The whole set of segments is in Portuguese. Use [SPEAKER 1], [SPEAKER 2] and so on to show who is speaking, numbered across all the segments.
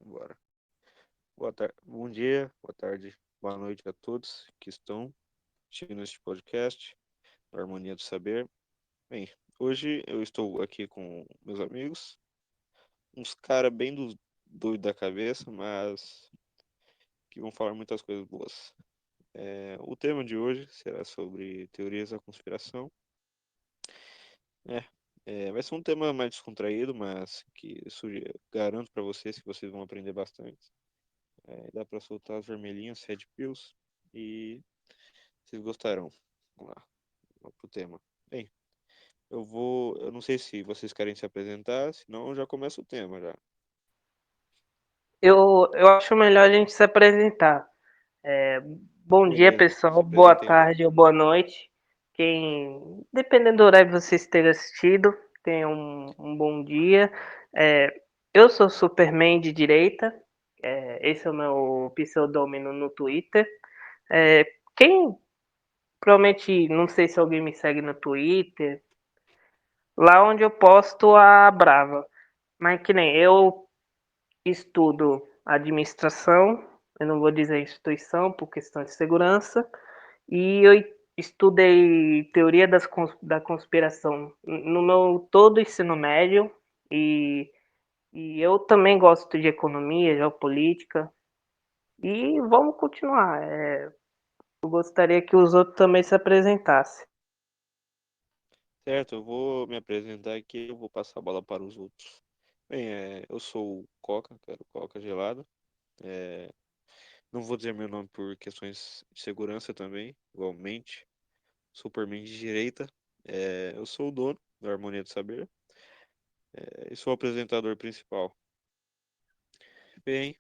[SPEAKER 1] Bora. Bom dia, boa tarde, boa noite a todos que estão assistindo este podcast, da Harmonia do Saber. Bem, hoje eu estou aqui com meus amigos, uns caras bem doidos da cabeça, mas que vão falar muitas coisas boas. O tema de hoje será sobre teorias da conspiração. É, vai ser um tema mais descontraído, mas que garanto para vocês que vocês vão aprender bastante. Dá para soltar as vermelhinhas, red pills, e vocês gostarão. Vamos pro tema. Bem, eu não sei se vocês querem se apresentar, senão já começa o tema já.
[SPEAKER 2] Eu acho melhor a gente se apresentar. É, Bom dia,
[SPEAKER 1] Beleza, se
[SPEAKER 2] pessoal. Boa
[SPEAKER 1] apresentem aí.
[SPEAKER 2] tarde ou boa noite. Dependendo do horário que vocês terem assistido, tenham um bom dia. É, eu sou Superman de direita. Esse é o meu pseudônimo no Twitter. É, quem provavelmente, não sei se alguém me segue no Twitter, lá onde eu posto a Brava. Mas que nem eu estudo administração, eu não vou dizer instituição por questão de segurança, e eu estudei teoria da conspiração no meu todo ensino médio, e, e eu também gosto de economia, geopolítica, e vamos continuar. Eu gostaria que os outros também se apresentassem.
[SPEAKER 1] Certo, eu vou me apresentar aqui, eu vou passar a bola para os outros. Bem, eu sou o Coca, quero Coca gelada. É, não vou dizer meu nome por questões de segurança também, igualmente. Superman de direita. Eu sou o dono da Harmonia do Saber, e sou o apresentador principal. Bem,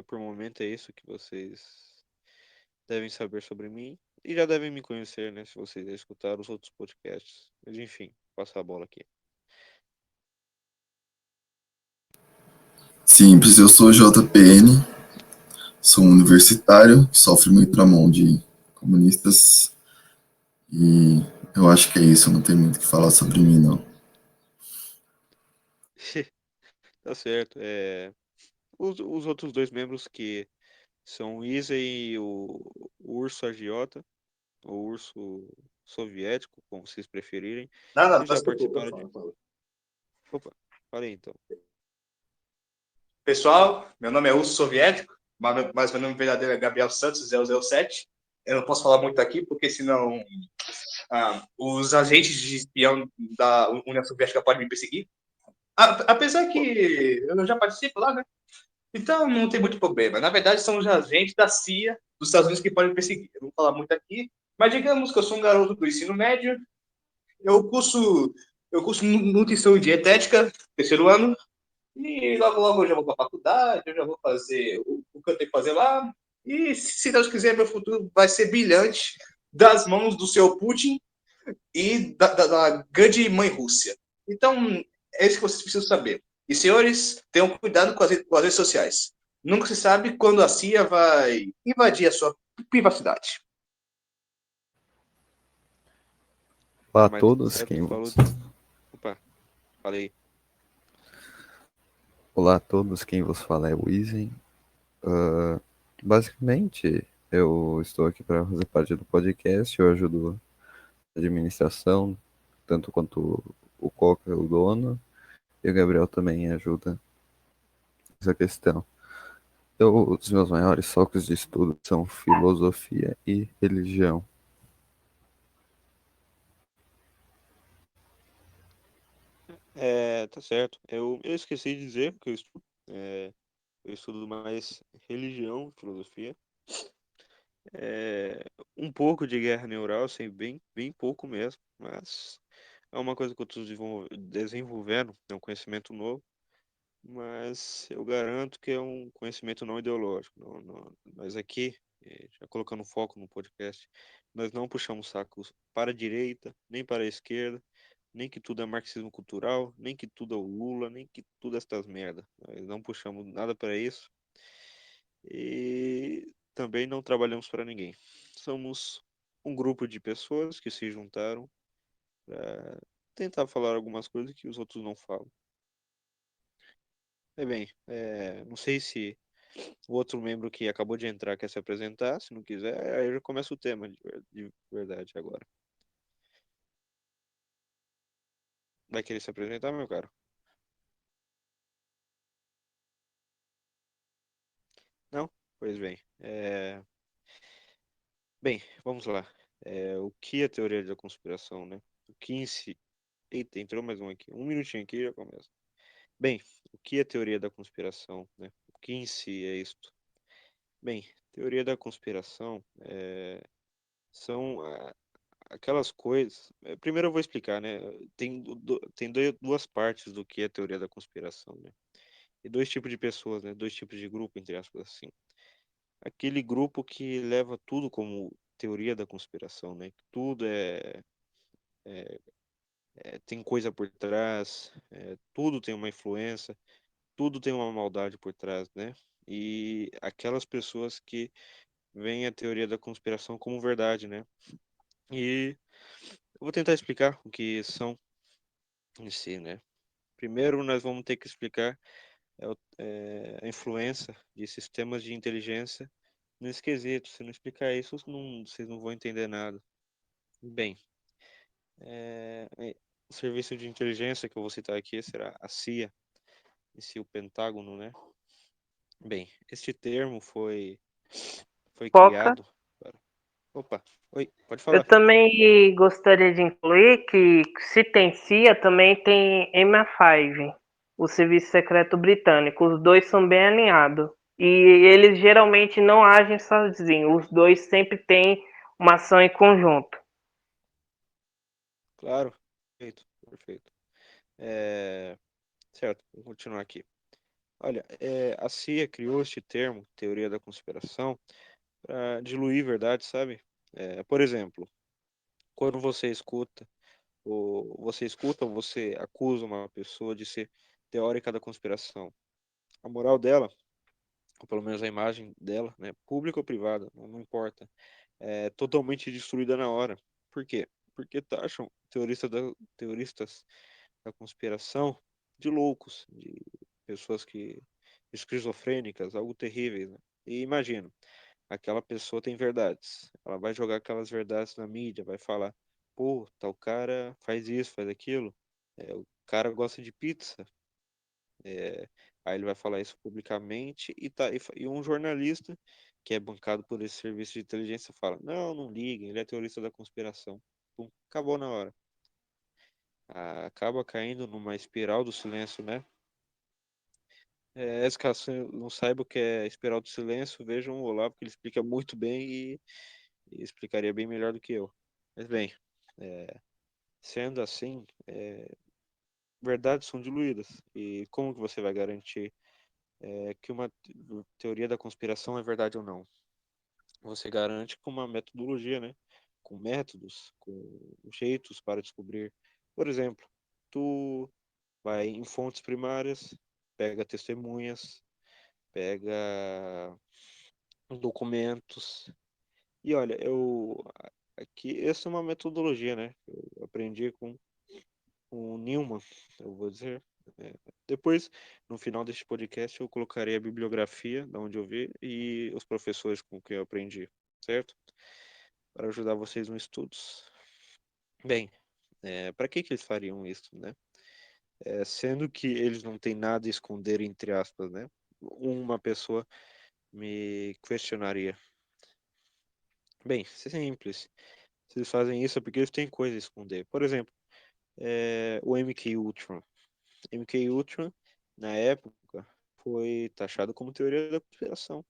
[SPEAKER 1] por um momento é isso que vocês devem saber sobre mim e já devem me conhecer, né? Se vocês já escutaram os outros podcasts. Mas enfim, passar a bola aqui.
[SPEAKER 3] Simples, eu sou JPN, sou um universitário que sofre muito na mão de comunistas e eu acho que é isso, não tem muito o que falar sobre mim, não.
[SPEAKER 1] Tá certo. Os outros dois membros que são o Isa e o Urso Agiota, ou Urso Soviético, como vocês preferirem,
[SPEAKER 4] Não, não,
[SPEAKER 1] eles
[SPEAKER 4] não
[SPEAKER 1] já
[SPEAKER 4] se preocupa,
[SPEAKER 1] participaram de.
[SPEAKER 4] fala.
[SPEAKER 1] Opa, falei então.
[SPEAKER 4] Pessoal, meu nome é Urso Soviético, mas meu nome verdadeiro é Gabriel Santos 007. Eu não posso falar muito aqui, porque senão os agentes de espião da União Soviética podem me perseguir. Apesar que eu já participo lá, né? Então não tem muito problema. Na verdade, são os agentes da CIA dos Estados Unidos que podem me perseguir. Eu não vou falar muito aqui, mas digamos que eu sou um garoto do ensino médio. Eu curso, eu curso nutrição e dietética, terceiro ano. E logo, logo eu já vou para a faculdade, eu já vou fazer o que eu tenho que fazer lá. E se Deus quiser, meu futuro vai ser brilhante das mãos do seu Putin e da grande mãe Rússia. Então, é isso que vocês precisam saber. E, senhores, tenham cuidado com as redes sociais. Nunca se sabe quando a CIA vai invadir a sua privacidade.
[SPEAKER 5] Olá a
[SPEAKER 1] Mas
[SPEAKER 5] todos,
[SPEAKER 1] certo,
[SPEAKER 5] quem
[SPEAKER 1] falou.
[SPEAKER 5] vos...
[SPEAKER 1] Opa, falei.
[SPEAKER 5] Olá a todos, quem vos fala é o Wizen. Basicamente, eu estou aqui para fazer parte do podcast, eu ajudo a administração, tanto quanto o Coca, o dono, e o Gabriel também ajuda nessa questão. Os meus maiores focos de estudo são filosofia e religião.
[SPEAKER 1] Tá certo. Eu esqueci de dizer que eu estudo. Eu estudo mais religião, filosofia. Um pouco de guerra neural, sei bem pouco mesmo, mas é uma coisa que eu estou desenvolvendo, é um conhecimento novo, mas eu garanto que é um conhecimento não ideológico. Nós aqui, já colocando foco no podcast, nós não puxamos sacos para a direita, nem para a esquerda, nem que tudo é marxismo cultural, nem que tudo é o Lula, nem que tudo é estas merda. Nós não puxamos nada para isso e também não trabalhamos para ninguém. Somos um grupo de pessoas que se juntaram para tentar falar algumas coisas que os outros não falam. Bem, não sei se o outro membro que acabou de entrar quer se apresentar. Se não quiser, aí já começa o tema de verdade agora. Vai querer se apresentar, meu caro? Não? Pois bem. Bem, vamos lá. O que é teoria da conspiração, né? O que em si. Eita, entrou mais um aqui. Um minutinho aqui e já começa. Bem, o que é teoria da conspiração, né? O que em si é isto? Bem, teoria da conspiração são aquelas coisas. Primeiro eu vou explicar, né? Tem duas partes do que é teoria da conspiração, né? E dois tipos de pessoas, né? Dois tipos de grupo, entre aspas, assim. Aquele grupo que leva tudo como teoria da conspiração, né? Tudo tem coisa por trás, tudo tem uma influência, tudo tem uma maldade por trás, né? E aquelas pessoas que veem a teoria da conspiração como verdade, né? E eu vou tentar explicar o que são em si, né? Primeiro, nós vamos ter que explicar a influência de sistemas de inteligência nesse quesito. Se não explicar isso, vocês não vão entender nada. Bem, o serviço de inteligência que eu vou citar aqui será a CIA, em si o Pentágono, né? Bem, este termo foi
[SPEAKER 2] Foca.
[SPEAKER 1] criado para... Opa, oi, pode
[SPEAKER 2] Eu
[SPEAKER 1] falar.
[SPEAKER 2] também gostaria de incluir que, se tem CIA, também tem MI5, o Serviço Secreto Britânico. Os dois são bem alinhados. E eles geralmente não agem sozinhos. Os dois sempre têm uma ação em conjunto.
[SPEAKER 1] Claro, perfeito, perfeito. Certo, vou continuar aqui. Olha, a CIA criou este termo, teoria da conspiração, para diluir verdade, sabe? Por exemplo, quando ou você acusa uma pessoa de ser teórica da conspiração. A moral dela, ou pelo menos a imagem dela, né, pública ou privada, não importa, é totalmente destruída na hora. Por quê? Porque taxam teoristas da conspiração de loucos, de pessoas que esquizofrênicas, algo terríveis, né? E imagina, aquela pessoa tem verdades. Ela vai jogar aquelas verdades na mídia, vai falar, pô, tal cara faz isso, faz aquilo. O cara gosta de pizza. É, aí ele vai falar isso publicamente e um jornalista que é bancado por esse serviço de inteligência fala, não, não liguem, ele é teorista da conspiração. Pum, acabou na hora. Acaba caindo numa espiral do silêncio, né? Caso você não saiba o que é espiral do silêncio, vejam o Olavo, que ele explica muito bem e explicaria bem melhor do que eu. Mas bem, sendo assim, verdades são diluídas. E como que você vai garantir que uma teoria da conspiração é verdade ou não? Você garante com uma metodologia, né? Com métodos, com jeitos para descobrir. Por exemplo, tu vai em fontes primárias, pega testemunhas, pega documentos. E olha, aqui essa é uma metodologia, né? Eu aprendi com o Newman, eu vou dizer. É, Depois, no final deste podcast, eu colocarei a bibliografia da onde eu vi e os professores com quem eu aprendi, certo? Para ajudar vocês nos estudos. Bem, para que eles fariam isso, né? Sendo que eles não têm nada a esconder, entre aspas, né? Uma pessoa me questionaria. Bem, simples. Se eles fazem isso é porque eles têm coisa a esconder. Por exemplo, o MK Ultra. MK Ultra, na época, foi taxado como teoria da conspiração.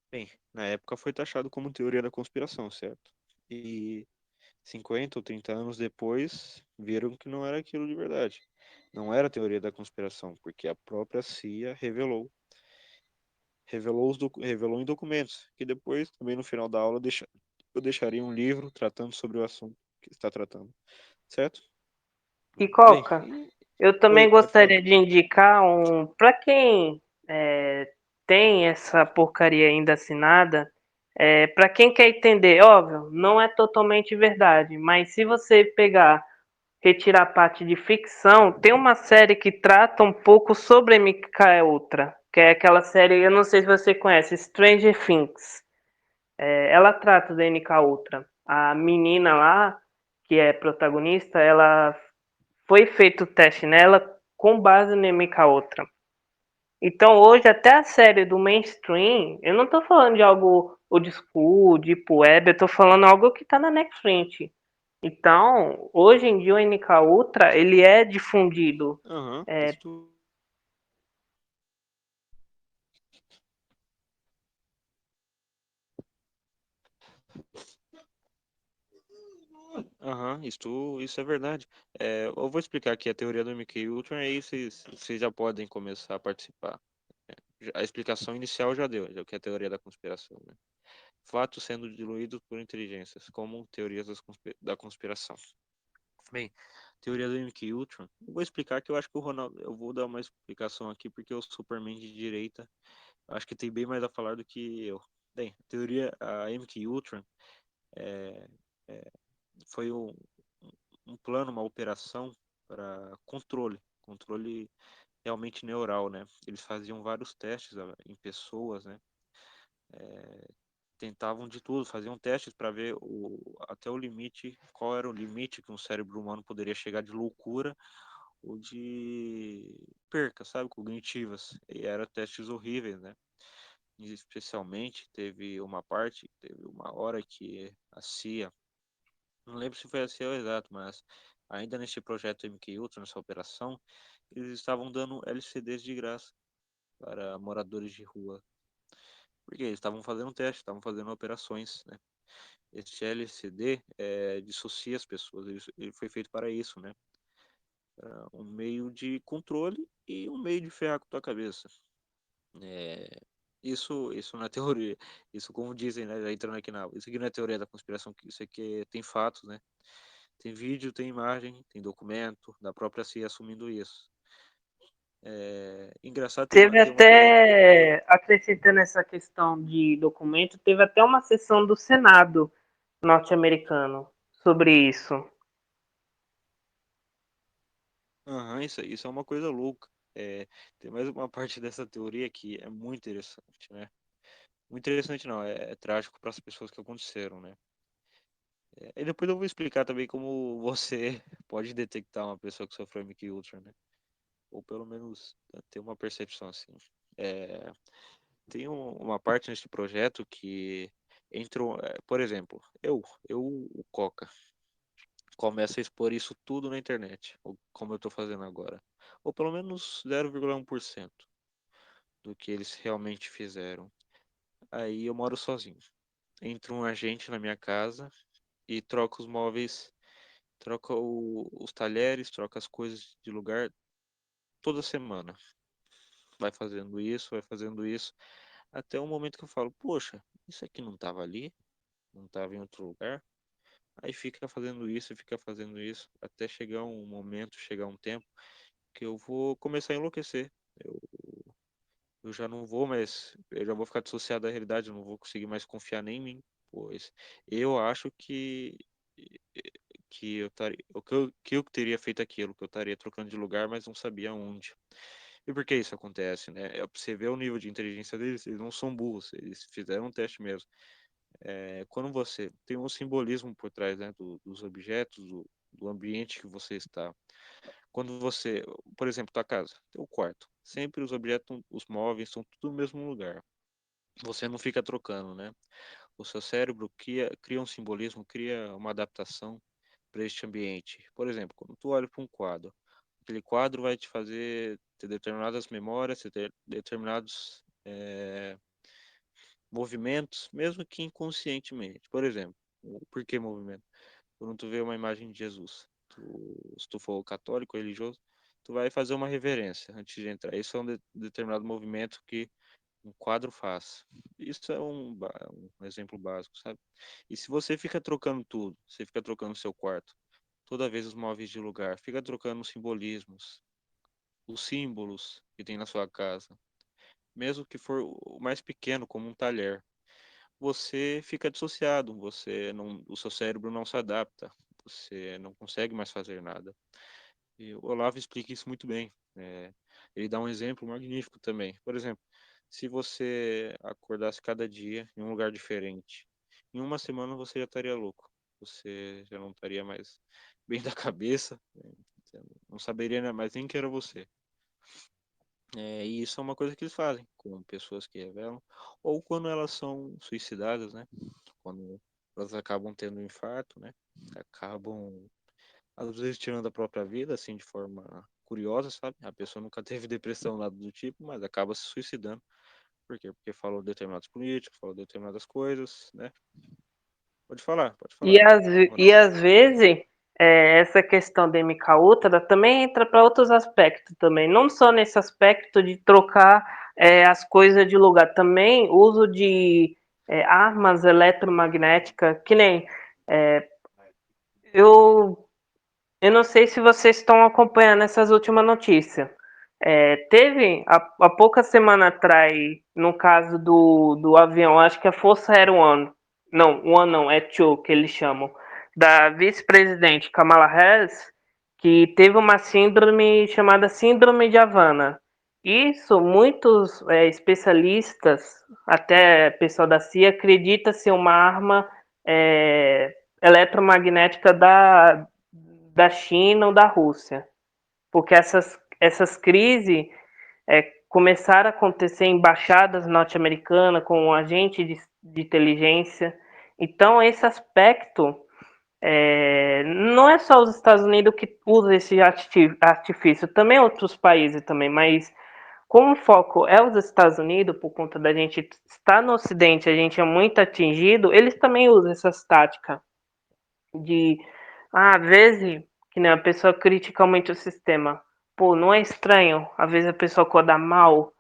[SPEAKER 1] Bem, na época foi taxado como teoria da conspiração, certo? E 50 ou 30 anos depois, viram que não era aquilo de verdade. Não era teoria da conspiração, porque a própria CIA revelou em documentos, que depois, também no final da aula, eu deixaria um livro tratando sobre o assunto que está tratando, certo?
[SPEAKER 2] E
[SPEAKER 1] Bem,
[SPEAKER 2] Coca, eu também
[SPEAKER 1] oi, pode falar.
[SPEAKER 2] gostaria de indicar para quem tem essa porcaria ainda assinada, Para quem quer entender, óbvio, não é totalmente verdade, mas se você pegar, retirar a parte de ficção, tem uma série que trata um pouco sobre MK Ultra, que é aquela série, eu não sei se você conhece, Stranger Things. Ela trata da MK Ultra. A menina lá, que é protagonista, ela foi feito o teste nela com base no MK Ultra. Então hoje até a série do mainstream, eu não tô falando de algo old school, deep web, eu tô falando algo que tá na Netflix. Então, hoje em dia o NK Ultra, ele é difundido.
[SPEAKER 1] Aham, isso é verdade. Eu vou explicar aqui a teoria do MK Ultra e aí vocês já podem começar a participar. A explicação inicial já deu, já que é a teoria da conspiração, né? Fatos sendo diluídos por inteligências, como teorias da conspiração. Bem, teoria do MK Ultra. Eu vou explicar que eu acho que o Ronaldo. Eu vou dar uma explicação aqui porque o Superman de direita acho que tem bem mais a falar do que eu. Bem, a MK Ultra é, é, foi um plano, uma operação para controle realmente neural, né? Eles faziam vários testes em pessoas, né? Tentavam de tudo, faziam testes para ver até o limite, qual era o limite que um cérebro humano poderia chegar de loucura ou de perca, sabe, cognitivas. E eram testes horríveis, né? E especialmente teve uma hora que a CIA, não lembro se foi a CIA exato, mas ainda neste projeto MK Ultra, nessa operação, eles estavam dando LCDs de graça para moradores de rua. Porque eles estavam fazendo testes, estavam fazendo operações, né? Este LCD dissocia as pessoas, ele foi feito para isso, né? Um meio de controle e um meio de ferrar com a tua cabeça. É, isso na teoria, isso como dizem, né? Já entrando aqui isso aqui não é teoria da conspiração, isso aqui tem fatos, né? Tem vídeo, tem imagem, tem documento da própria CIA assumindo isso. Engraçado,
[SPEAKER 2] Teve
[SPEAKER 1] tem uma coisa.
[SPEAKER 2] até, acrescentando essa questão de documento, teve até uma sessão do Senado norte-americano sobre isso.
[SPEAKER 1] Aham, isso é uma coisa louca. Tem mais uma parte dessa teoria que é muito interessante, né? Muito interessante não, é trágico para as pessoas que aconteceram, né? E depois eu vou explicar também como você pode detectar uma pessoa que sofreu MK Ultra, né? Ou pelo menos ter uma percepção assim. É, tem uma parte nesse projeto que entrou, por exemplo, o Coca, começa a expor isso tudo na internet, ou como eu estou fazendo agora. Ou pelo menos 0,1% do que eles realmente fizeram. Aí eu moro sozinho. Entra um agente na minha casa e troca os móveis, troca os talheres, troca as coisas de lugar toda semana. Vai fazendo isso, até o momento que eu falo, poxa, isso aqui não estava ali, não estava em outro lugar. Aí fica fazendo isso, até chegar um momento, chegar um tempo que eu vou começar a enlouquecer. Eu, eu já não vou mais, eu já vou ficar dissociado da realidade, eu não vou conseguir mais confiar nem em mim, pois eu acho que eu estaria, que eu teria feito aquilo, que eu estaria trocando de lugar, mas não sabia onde. E por que isso acontece, né? Você vê o nível de inteligência deles, eles não são burros, eles fizeram um teste mesmo. Quando você tem um simbolismo por trás, né, dos objetos, do ambiente que você está. Quando você, por exemplo, tua casa, teu quarto, sempre os objetos, os móveis estão tudo no mesmo lugar. Você não fica trocando, né? O seu cérebro cria um simbolismo, cria uma adaptação para este ambiente. Por exemplo, quando tu olha para um quadro, aquele quadro vai te fazer ter determinadas memórias, ter determinados movimentos, mesmo que inconscientemente. Por exemplo, por que movimento? Quando tu vê uma imagem de Jesus, se tu for católico, religioso, tu vai fazer uma reverência antes de entrar. Isso é um determinado movimento que um quadro faz. Isso é um exemplo básico, sabe? E se você fica trocando tudo, você fica trocando o seu quarto, toda vez os móveis de lugar, fica trocando os simbolismos, os símbolos que tem na sua casa, mesmo que for o mais pequeno, como um talher. você fica dissociado, o seu cérebro não se adapta, você não consegue mais fazer nada. E o Olavo explica isso muito bem. Ele dá um exemplo magnífico também. Por exemplo, se você acordasse cada dia em um lugar diferente, em uma semana você já estaria louco. Você já não estaria mais bem da cabeça, você não saberia, né, mais nem que era você. E isso é uma coisa que eles fazem com pessoas que revelam, ou quando elas são suicidadas, né? Quando elas acabam tendo um infarto, né? Acabam às vezes tirando a própria vida, assim, de forma curiosa, sabe? A pessoa nunca teve depressão, nada do tipo, mas acaba se suicidando. Por quê? Porque falou determinados políticos, falou determinadas coisas, né? Pode
[SPEAKER 2] E
[SPEAKER 1] falar, Ronaldo.
[SPEAKER 2] às vezes, essa questão da MK Ultra também entra para outros aspectos também. Não só nesse aspecto de trocar as coisas de lugar, também uso de armas eletromagnéticas, que nem é, eu eu não sei se vocês estão acompanhando essas últimas notícias. Teve, há pouca semana atrás, no caso do avião, acho que é Força Aérea One, não, One não, é Two que eles chamam, da vice-presidente Kamala Harris, que teve uma síndrome chamada Síndrome de Havana. Isso, muitos especialistas, até pessoal da CIA, acredita ser uma arma eletromagnética da China ou da Rússia, porque essas crises começaram a acontecer em embaixadas norte-americanas com um agente de inteligência. Então, esse aspecto não é só os Estados Unidos que usam esse artifício, também outros países também, mas como o foco é os Estados Unidos, por conta da gente estar no Ocidente, a gente é muito atingido, eles também usam essas táticas de às vezes, que nem a pessoa critica muito o sistema. Pô, não é estranho? Às vezes a pessoa acorda mal,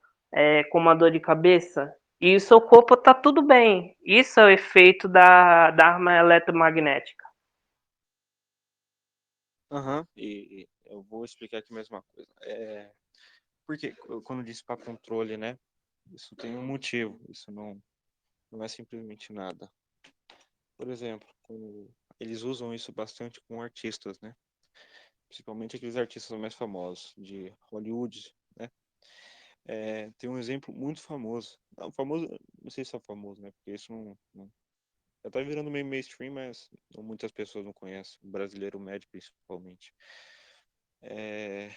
[SPEAKER 2] com uma dor de cabeça, e o seu corpo tá tudo bem. Isso é o efeito da arma eletromagnética.
[SPEAKER 1] Aham, e eu vou explicar aqui mais uma coisa. Porque quando eu disse para controle, né? Isso tem um motivo, isso não é simplesmente nada. Por exemplo, eles usam isso bastante com artistas, né? Principalmente aqueles artistas mais famosos de Hollywood, né? Tem um exemplo muito famoso. Não, famoso, não sei se é famoso, né? Porque isso já tá virando meio mainstream, mas muitas pessoas não conhecem. O brasileiro médio, principalmente. É,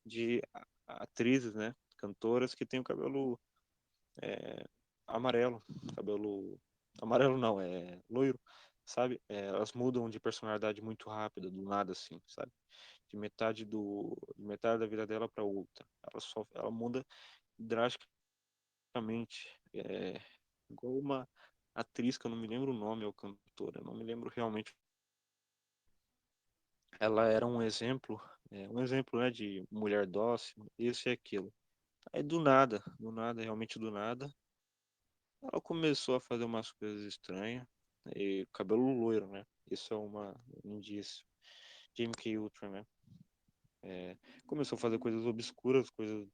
[SPEAKER 1] de atrizes, né? Cantoras que têm o cabelo é, amarelo. Cabelo. Amarelo não, é loiro, sabe? Elas mudam de personalidade muito rápido, do nada, assim, sabe? De metade da vida dela para outra. Ela muda drasticamente. Igual uma atriz que eu não me lembro o nome ou cantora, eu não me lembro realmente. Ela era um exemplo, né, de mulher dócil, isso e aquilo. Aí do nada, realmente do nada, ela começou a fazer umas coisas estranhas e cabelo loiro, né? Isso é um indício. Jamie K. Ultra, né? Começou a fazer coisas obscuras, coisas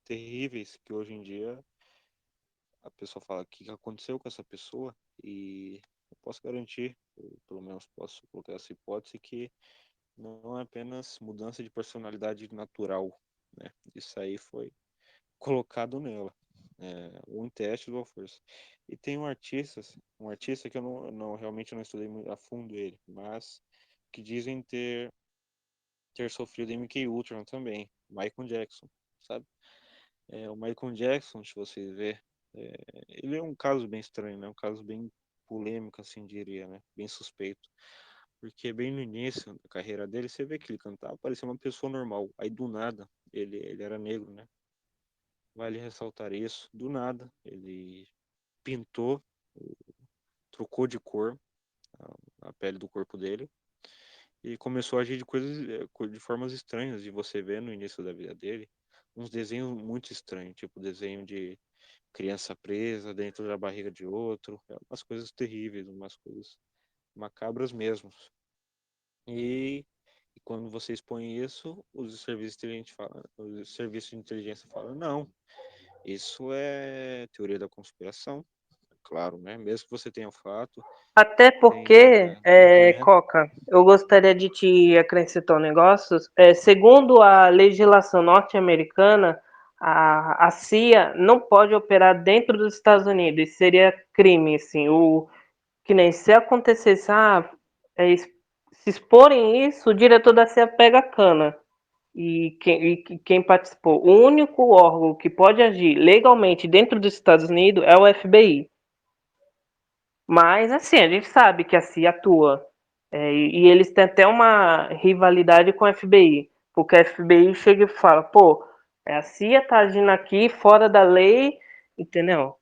[SPEAKER 1] terríveis que hoje em dia a pessoa fala o que aconteceu com essa pessoa e eu posso garantir, ou pelo menos posso colocar essa hipótese que não é apenas mudança de personalidade natural, né? Isso aí foi colocado nela, um teste do força. E tem um artista que eu realmente não estudei muito a fundo ele, mas que dizem ter sofrido MK Ultra também, Michael Jackson, sabe? O Michael Jackson, se você ver, ele é um caso bem estranho, né? Um caso bem polêmico, assim diria, né? Bem suspeito. Porque bem no início da carreira dele, você vê que ele cantava, parecia uma pessoa normal. Aí do nada, ele era negro, né? Vale ressaltar isso. Do nada, ele pintou, trocou de cor a pele do corpo dele e começou a agir de de formas estranhas de você ver no início da vida dele. Uns desenhos muito estranhos, tipo desenho de criança presa dentro da barriga de outro, umas coisas terríveis, umas coisas macabras mesmo. E, e quando você expõe isso, os serviços de inteligência falam, não, isso é teoria da conspiração. claro, né? Mesmo que você tenha fato,
[SPEAKER 2] Até porque,
[SPEAKER 1] tenha documento.
[SPEAKER 2] Coca, eu gostaria de te acrescentar um negócio. Segundo a legislação norte-americana, a CIA não pode operar dentro dos Estados Unidos. Isso seria crime, assim. Que nem se acontecesse, se exporem isso, o diretor da CIA pega a cana. E quem participou. O único órgão que pode agir legalmente dentro dos Estados Unidos é o FBI. Mas, assim, a gente sabe que a CIA atua. E eles têm até uma rivalidade com a FBI. Porque a FBI chega e fala, pô, a CIA tá agindo aqui fora da lei, entendeu?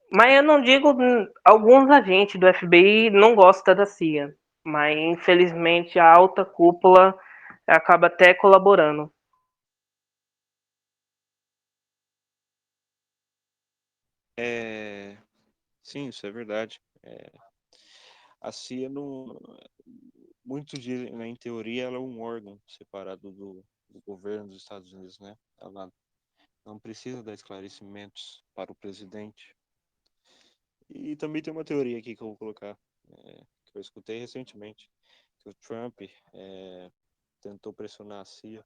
[SPEAKER 2] Mas eu não digo, alguns agentes do FBI não gostam da CIA. Mas, infelizmente, a alta cúpula acaba até colaborando.
[SPEAKER 1] É, sim, isso é verdade. A CIA não. Muitos dizem, né, em teoria, ela é um órgão separado do governo dos Estados Unidos, né? Ela não precisa dar esclarecimentos para o presidente. E também tem uma teoria aqui que eu vou colocar, que eu escutei recentemente, que o Trump tentou pressionar a CIA,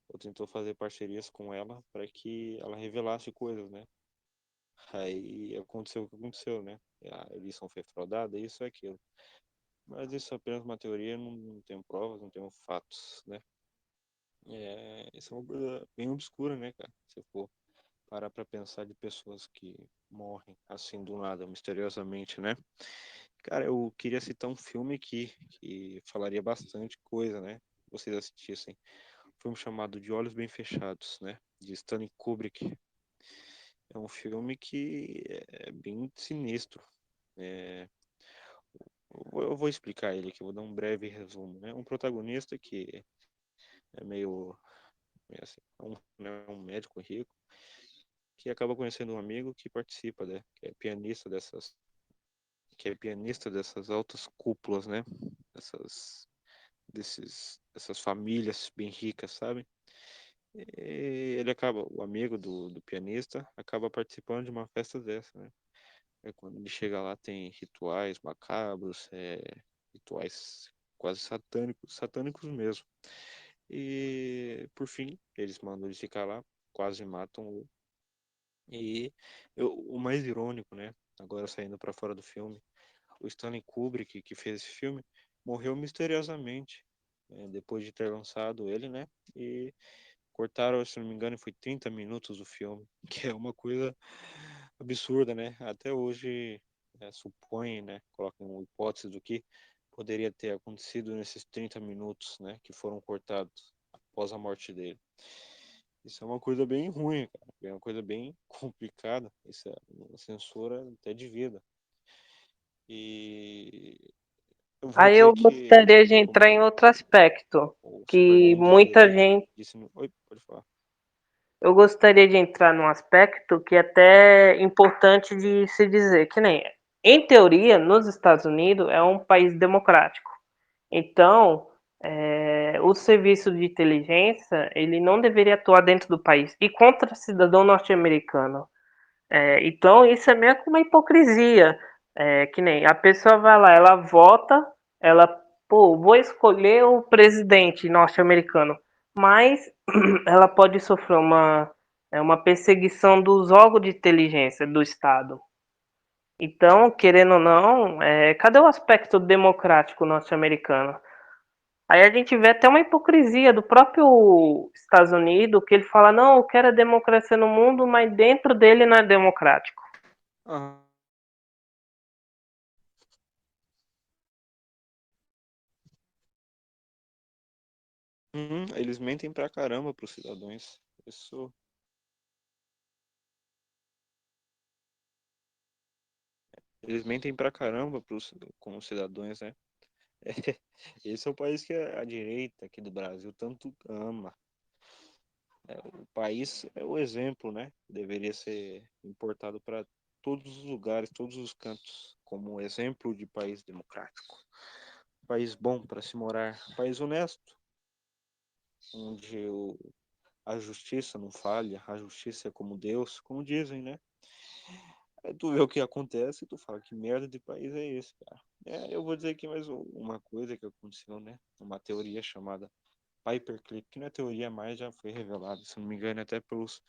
[SPEAKER 1] ou tentou fazer parcerias com ela para que ela revelasse coisas, né? Aí aconteceu o que aconteceu, né? A eleição foi fraudada, isso e aquilo. Mas isso é apenas uma teoria, não tenho provas, não tenho fatos, né? Isso é uma coisa bem obscura, né, cara? Se for parar pra pensar de pessoas que morrem assim do nada, misteriosamente, né? Cara, eu queria citar um filme que falaria bastante coisa, né? Vocês assistissem. Um filme chamado De Olhos Bem Fechados, né? De Stanley Kubrick. É um filme que é bem sinistro. É, eu vou explicar ele aqui, vou dar um breve resumo, né? Um protagonista que é meio assim, né, um médico rico que acaba conhecendo um amigo que participa, né? Que é pianista dessas altas cúpulas, né? Dessas, dessas famílias bem ricas, sabe? O amigo do pianista, acaba participando de uma festa dessa, né? Quando ele chega lá tem rituais macabros, rituais quase satânicos mesmo. E por fim, eles mandam ele ficar lá, quase matam. O mais irônico, né? Agora saindo para fora do filme, o Stanley Kubrick, que fez esse filme, morreu misteriosamente, depois de ter lançado ele, né? E cortaram, se não me engano, foi 30 minutos do filme, que é uma coisa absurda, né? Até hoje supõe, né? Colocam uma hipótese do que poderia ter acontecido nesses 30 minutos, né? Que foram cortados após a morte dele. Isso é uma coisa bem ruim, cara. É uma coisa bem complicada. Isso é uma censura até de vida. E eu vou
[SPEAKER 2] Aí
[SPEAKER 1] dizer
[SPEAKER 2] eu
[SPEAKER 1] que,
[SPEAKER 2] gostaria de entrar em
[SPEAKER 1] como
[SPEAKER 2] outro aspecto,
[SPEAKER 1] o
[SPEAKER 2] que
[SPEAKER 1] Superman
[SPEAKER 2] muita gente.
[SPEAKER 1] disse no... Oi, pode falar.
[SPEAKER 2] Eu gostaria de entrar num aspecto que é até importante de se dizer, que nem, em teoria, nos Estados Unidos é um país democrático. Então, o serviço de inteligência, ele não deveria atuar dentro do país e contra cidadão norte-americano. Então, isso é meio que uma hipocrisia. Que nem a pessoa vai lá, ela vota, ela, pô, vou escolher o presidente norte-americano, mas ela pode sofrer uma perseguição dos órgãos de inteligência do Estado. Então, querendo ou não, cadê o aspecto democrático norte-americano? Aí a gente vê até uma hipocrisia do próprio Estados Unidos, que ele fala, não, eu quero a democracia no mundo, mas dentro dele não é democrático.
[SPEAKER 1] Ah, eles mentem pra caramba pros cidadãos. Isso, eles mentem pra caramba como cidadãos, né? Esse é o país que a direita aqui do Brasil tanto ama. O país é o exemplo, né? Deveria ser importado para todos os lugares, todos os cantos, como exemplo de país democrático. País bom para se morar, país honesto, onde a justiça não falha, a justiça é como Deus, como dizem, né? Aí tu vê o que acontece e tu fala, que merda de país é esse, cara? Eu vou dizer aqui mais uma coisa que aconteceu, né? Uma teoria chamada Paperclip, que não é teoria mais, já foi revelada, se não me engano, até pelos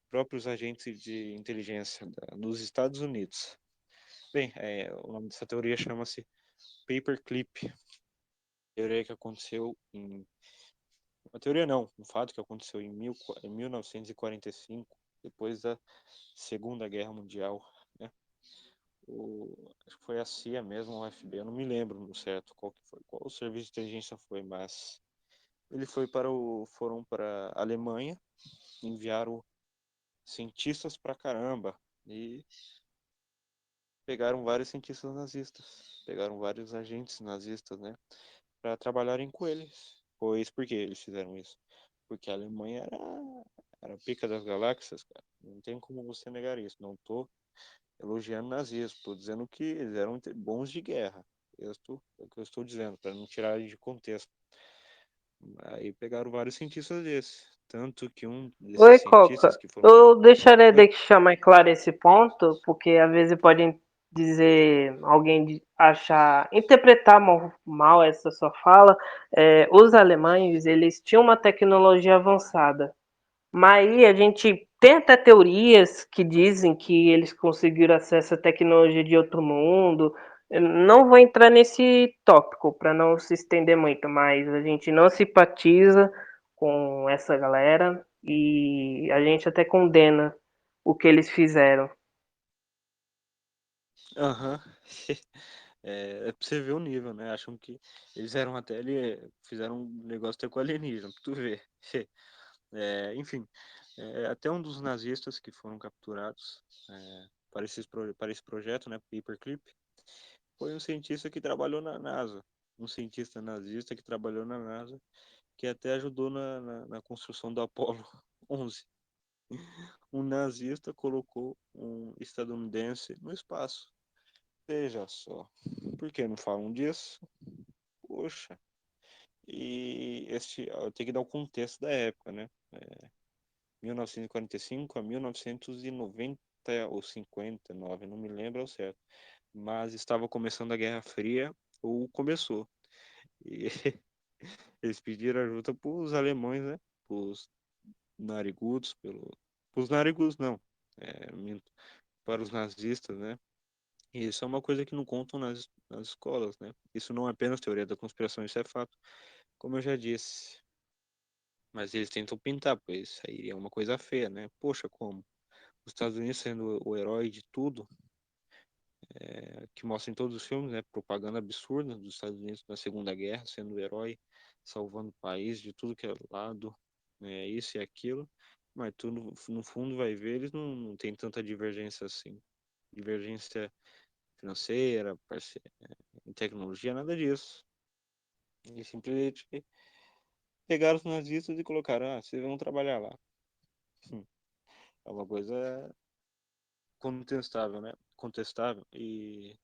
[SPEAKER 1] próprios agentes de inteligência dos Estados Unidos. Bem, o nome dessa teoria chama-se Paperclip. Teoria que aconteceu em... Uma teoria não, um fato que aconteceu em 1945, depois da Segunda Guerra Mundial, né? Acho que foi a CIA mesmo, o FBI, eu não me lembro no certo qual que foi, qual o serviço de inteligência foi, mas ele foi foram para a Alemanha, enviaram cientistas pra caramba e pegaram vários cientistas nazistas, pegaram vários agentes nazistas, né, para trabalharem com eles. Pois por que eles fizeram isso? Porque a Alemanha era a pica das galáxias, cara. Não tem como você negar isso. Não tô elogiando nazismo, tô dizendo que eles eram bons de guerra. É o que eu estou dizendo, para não tirar de contexto. Aí pegaram vários cientistas desses. Tanto que um
[SPEAKER 2] Oi,
[SPEAKER 1] desses cientistas
[SPEAKER 2] Coca.
[SPEAKER 1] que foram.
[SPEAKER 2] Eu deixaria
[SPEAKER 1] Oi?
[SPEAKER 2] deixar mais claro esse ponto, porque às vezes podem dizer, achar, interpretar mal essa sua fala. Os alemães, eles tinham uma tecnologia avançada. Mas aí a gente tem até teorias que dizem que eles conseguiram acesso à tecnologia de outro mundo. Eu não vou entrar nesse tópico para não se estender muito, mas a gente não simpatiza com essa galera e a gente até condena o que eles fizeram.
[SPEAKER 1] Aham. É pra você ver o nível, né? Acham que eles eram até ali, fizeram um negócio até com alienígena, pra tu ver. Enfim, até um dos nazistas que foram capturados para esse projeto, né, Paperclip, foi um cientista que trabalhou na NASA. Um cientista nazista que trabalhou na NASA, que até ajudou na construção do Apollo 11. Um nazista colocou um estadunidense no espaço. Veja só. Por que não falam disso? Poxa. E eu tenho que dar o contexto da época, né? 1945 a 1990 ou 59, não me lembro ao certo. Mas estava começando a Guerra Fria, ou começou. E eles pediram ajuda para os alemães, né? Para os narigudos, os narigudos não, minto, para os nazistas, né? E isso é uma coisa que não contam nas escolas, né? Isso não é apenas teoria da conspiração, isso é fato, como eu já disse. Mas eles tentam pintar, pois aí é uma coisa feia, né? Poxa, como? Os Estados Unidos sendo o herói de tudo, que mostra em todos os filmes, né? Propaganda absurda dos Estados Unidos na Segunda Guerra, sendo o herói, salvando o país de tudo que é lado, isso e aquilo. Mas tu, no fundo, vai ver, eles não têm tanta divergência assim. Divergência financeira, em tecnologia, nada disso. Eles simplesmente pegaram os nazistas e colocaram, vocês vão trabalhar lá. É uma coisa contestável, né? Contestável e...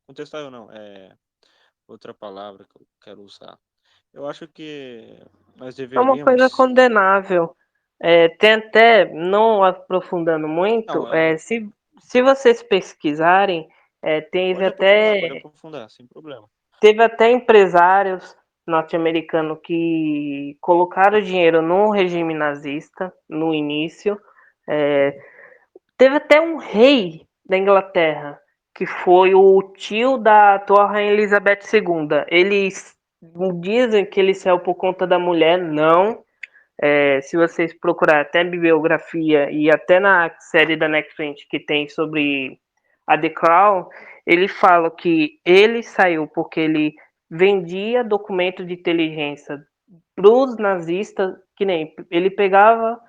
[SPEAKER 1] Contestável não, é outra palavra que eu quero usar. Eu acho que nós
[SPEAKER 2] É uma coisa
[SPEAKER 1] deveríamos...
[SPEAKER 2] condenável. Tem até, não aprofundando muito,
[SPEAKER 1] Não,
[SPEAKER 2] se vocês pesquisarem, teve
[SPEAKER 1] pode
[SPEAKER 2] até
[SPEAKER 1] aprofundar, sem problema.
[SPEAKER 2] Teve até empresários norte-americanos que colocaram dinheiro no regime nazista no início. É, Teve até um rei da Inglaterra, que foi o tio da atual Rainha Elizabeth II. Eles dizem que ele saiu por conta da mulher, não. Se vocês procurarem até bibliografia e até na série da Netflix que tem sobre a The Crown, ele fala que ele saiu porque ele vendia documento de inteligência para os nazistas, que nem ele pegava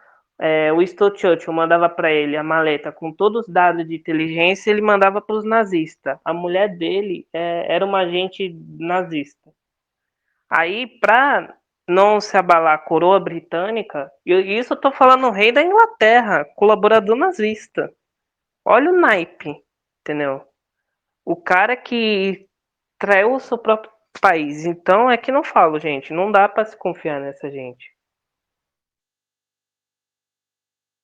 [SPEAKER 2] o Winston Churchill, mandava para ele a maleta com todos os dados de inteligência, ele mandava para os nazistas. A mulher dele era uma agente nazista. Aí, para não se abalar a coroa britânica, e isso eu tô falando o rei da Inglaterra, colaborador nazista. Olha o naipe, entendeu? O cara que traiu o seu próprio país. Então é que não falo, gente. Não dá para se confiar nessa gente.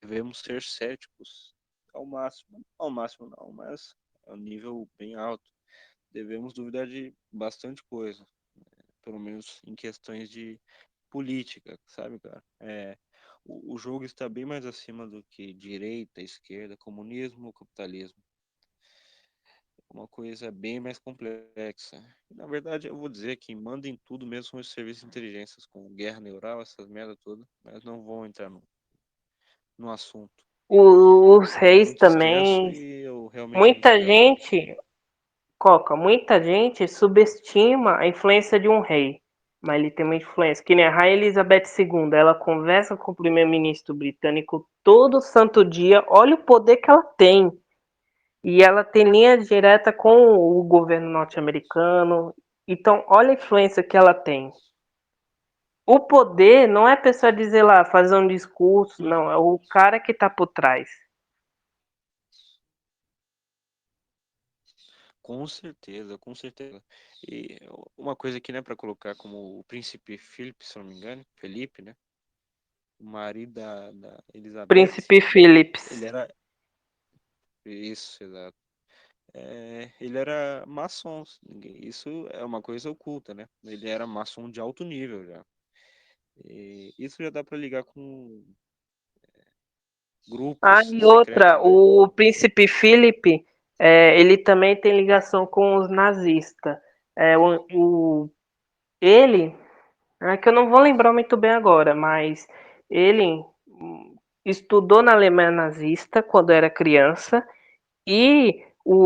[SPEAKER 1] Devemos ser céticos ao máximo não, mas é um nível bem alto. Devemos duvidar de bastante coisa, pelo menos em questões de política, sabe, cara? O jogo está bem mais acima do que direita, esquerda, comunismo ou capitalismo. É uma coisa bem mais complexa. E, na verdade, eu vou dizer que manda em tudo mesmo são os serviços de inteligências, com guerra neural, essas merda toda, mas não vou entrar no assunto.
[SPEAKER 2] Os
[SPEAKER 1] É
[SPEAKER 2] reis
[SPEAKER 1] muito extenso
[SPEAKER 2] também.
[SPEAKER 1] e eu realmente não
[SPEAKER 2] Muita
[SPEAKER 1] quero.
[SPEAKER 2] gente, Coca, muita gente subestima a influência de um rei. Mas ele tem uma influência. Que nem a Rainha Elizabeth II. Ela conversa com o primeiro-ministro britânico todo santo dia. Olha o poder que ela tem. E ela tem linha direta com o governo norte-americano. Então, olha a influência que ela tem. O poder não é a pessoa dizer lá, fazer um discurso, não, é o cara que tá por trás.
[SPEAKER 1] Com certeza, com certeza. E uma coisa aqui, né, para colocar como o príncipe Philip, se não me engano, Felipe, né, o marido da Elizabeth,
[SPEAKER 2] Príncipe Philips.
[SPEAKER 1] ele era isso, exato. Ele era maçom. Isso é uma coisa oculta, né? Ele era maçom de alto nível já. E isso já dá para ligar com
[SPEAKER 2] Ah,
[SPEAKER 1] grupos
[SPEAKER 2] e outra,
[SPEAKER 1] secretos, né?
[SPEAKER 2] o príncipe Philip, ele também tem ligação com os nazistas. Ele, é que eu não vou lembrar muito bem agora, mas ele estudou na Alemanha nazista quando era criança e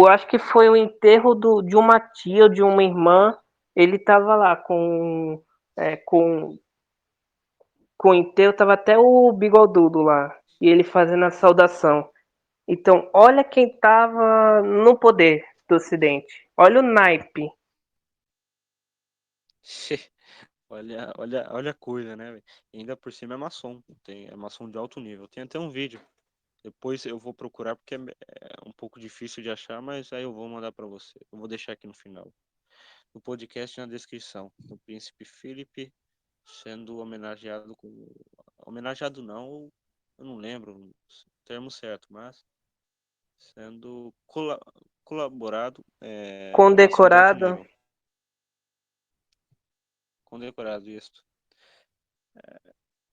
[SPEAKER 2] acho que foi o enterro de uma tia ou de uma irmã. Ele estava lá com o enterro, estava até o bigodudo lá e ele fazendo a saudação. Então, olha quem estava no poder do Ocidente. Olha o naipe.
[SPEAKER 1] Olha a coisa, né, velho? Ainda por cima é maçom. É maçom de alto nível. Tem até um vídeo. Depois eu vou procurar porque é um pouco difícil de achar, mas aí eu vou mandar para você. Eu vou deixar aqui no final. No podcast na descrição. O príncipe Felipe sendo homenageado com. Homenageado não, eu não lembro o termo certo, mas sendo colaborado, maçom de alto
[SPEAKER 2] Condecorado.
[SPEAKER 1] nível. Condecorado isso.